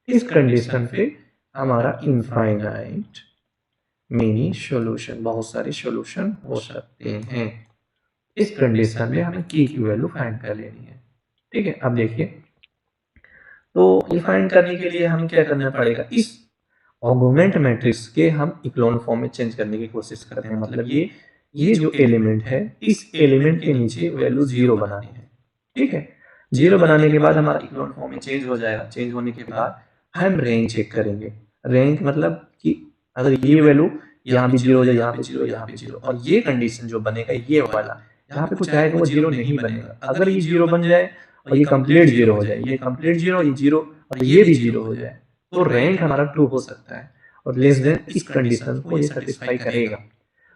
इस कंडीशन पे हमारा इनफाइनाइट मेनी सॉल्यूशन, बहुत सारे सॉल्यूशन हो सकते हैं। इस कंडीशन में हमें की वैल्यू फाइंड कर लेनी है, ठीक है। अब देखिए, तो ये फाइंड करने के लिए हमें क्या करना पड़ेगा, इस ऑगमेंट मैट्रिक्स के हम इक्लोन फॉर्म में चेंज करने की कोशिश करते हैं। मतलब ये जो एलिमेंट है, इस एलिमेंट के नीचे वैल्यू 0 बनानी है, ठीक है। 0 बनाने के बाद हमारा इक्लोन फॉर्म में चेंज हो जाएगा। चेंज होने के बाद हम रैंक चेक करेंगे। रैंक मतलब कि अगर ये वैल्यू यहाँ भी 0 हो जाए, यहाँ पे 0, यहाँ पे 0, और ये कंडीशन जो बनेगा ये वाला, यहाँ पे कुछ आएगा वो 0 नहीं बनेगा। अगर ये 0 बन जाए और ये कंप्लीट 0 हो जाए, ये कंप्लीट 0, ये 0 और ये भी 0 हो जाए, तो रैंक हमारा ट्रू हो सकता है। और लेस देन इस कंडीशन को ये सेटिस्फाई करेगा।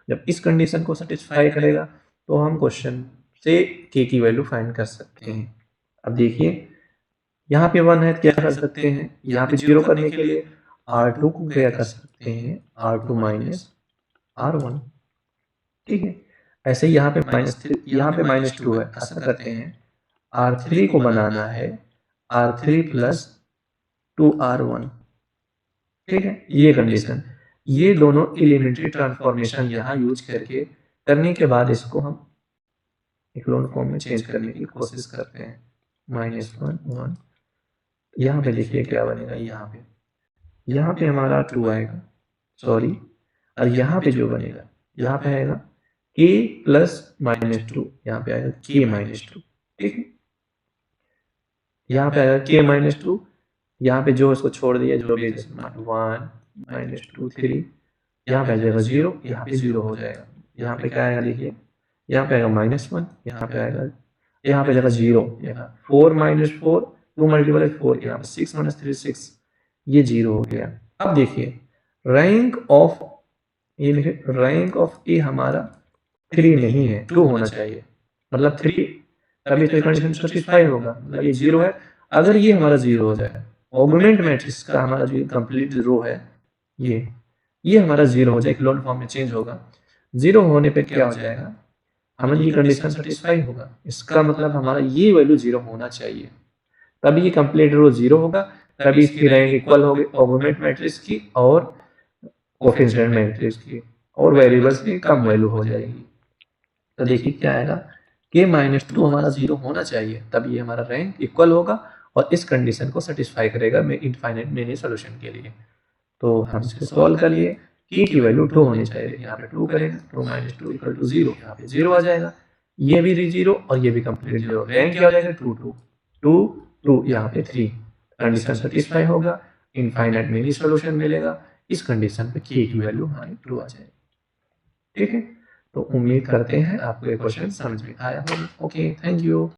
जब इस कंडीशन को सेटिस्फाई करेगा तो हम क्वेश्चन से के की वैल्यू फाइंड कर सकते हैं। अब देखिए, यहाँ पे 1 है, क्या कर सकते हैं, यहाँ पे 0 करने के लिए R2 को क्या कर सकते हैं, R2 माइनस R1, ठीक है। ऐसे ही यहाँ पे -3, यहाँ पे -2 है, ऐसा करते हैं R3 को बनाना है R3 + 2R1, ठीक है। ये कंडीशन, ये दोनों एलिमेंट्री ट्रांसफॉर्मेशन यहाँ यूज करके करने के बाद इसको हम इक्लोन फॉर्म में चेंज करने की कोशिश करते हैं। -1 1, यहाँ पे देखिए क्या बनेगा, यहाँ पे हमारा 2 आएगा, सॉरी, और यहाँ पे जो बनेगा, यहाँ पे आएगा k + -2, यहाँ पे आएगा k - 2, ठीक है। यहाँ पे आएगा k - 2, यहाँ पे जो इसको छोड़ दिया, जो भी 1 -2 3, यहाँ पे आ जाएगा 0, यहाँ पे 0 हो जाएगा। यहाँ पे क्या आएगा, देखिए, यहाँ पे आएगा -1, यहाँ पे आएगा, यहाँ पे जाएगा 0, 4 - 4 2 × 4, यहाँ पे 6 - 3 6, ये 0 हो गया। अब देखिए, रैंक ऑफ ए हमारा 3 नहीं है, 2 होना चाहिए। मतलब 3, तभी तो कंडीशन सेटिस्फाई होगा। मतलब ये 0 है। अगर ये हमारा 0 हो जाए, ऑगमेंट मैट्रिक्स का हमारा जो कंप्लीट रो है, ये हमारा 0 हो जाए, इक्लोन फॉर्म में चेंज होगा। 0 होने पे क्या हो जाएगा, हमारी ये कंडीशन सेटिस्फाई होगा। इसका मतलब हमारा ये वैल्यू 0 होना चाहिए, तभी ये कंप्लीट रो 0 होगा, तभी इसकी रैंक इक्वल होगी ऑगमेंट मैट्रिक्स की और कोफिशिएंट मैट्रिक्स की, और वेरिएबल्स की कम वैल्यू हो जाएगी। तो देखिए क्या आएगा, k - 2 हमारा 0 होना चाहिए, तब ये हमारा रैंक इक्वल होगा और इस कंडीशन को सेटिस्फाई करेगा इनफाइनाइट मेनी सॉल्यूशन के लिए। तो हम इसको सॉल्व कर लिए, k की वैल्यू 2 होनी चाहिए, यहाँ पे 2 करेंगे, 2 - 2 = 0, यहाँ पे 0 आ जाएगा, ये भी 0 और ये भी कंप्लीट 0, रैंक क्या हो जाएगा, 2 2 2 2, यहाँ पे 3, कंडीशन सेटिस्फाई होगा, इनफाइनाइट मेनी सॉल्यूशन मिलेगा। इस कंडीशन पे k की वैल्यू हमारी 2 आ जाएगी, ठीक है। तो उम्मीद करते हैं आपको ये क्वेश्चन समझ में आया होगा। Okay, thank you.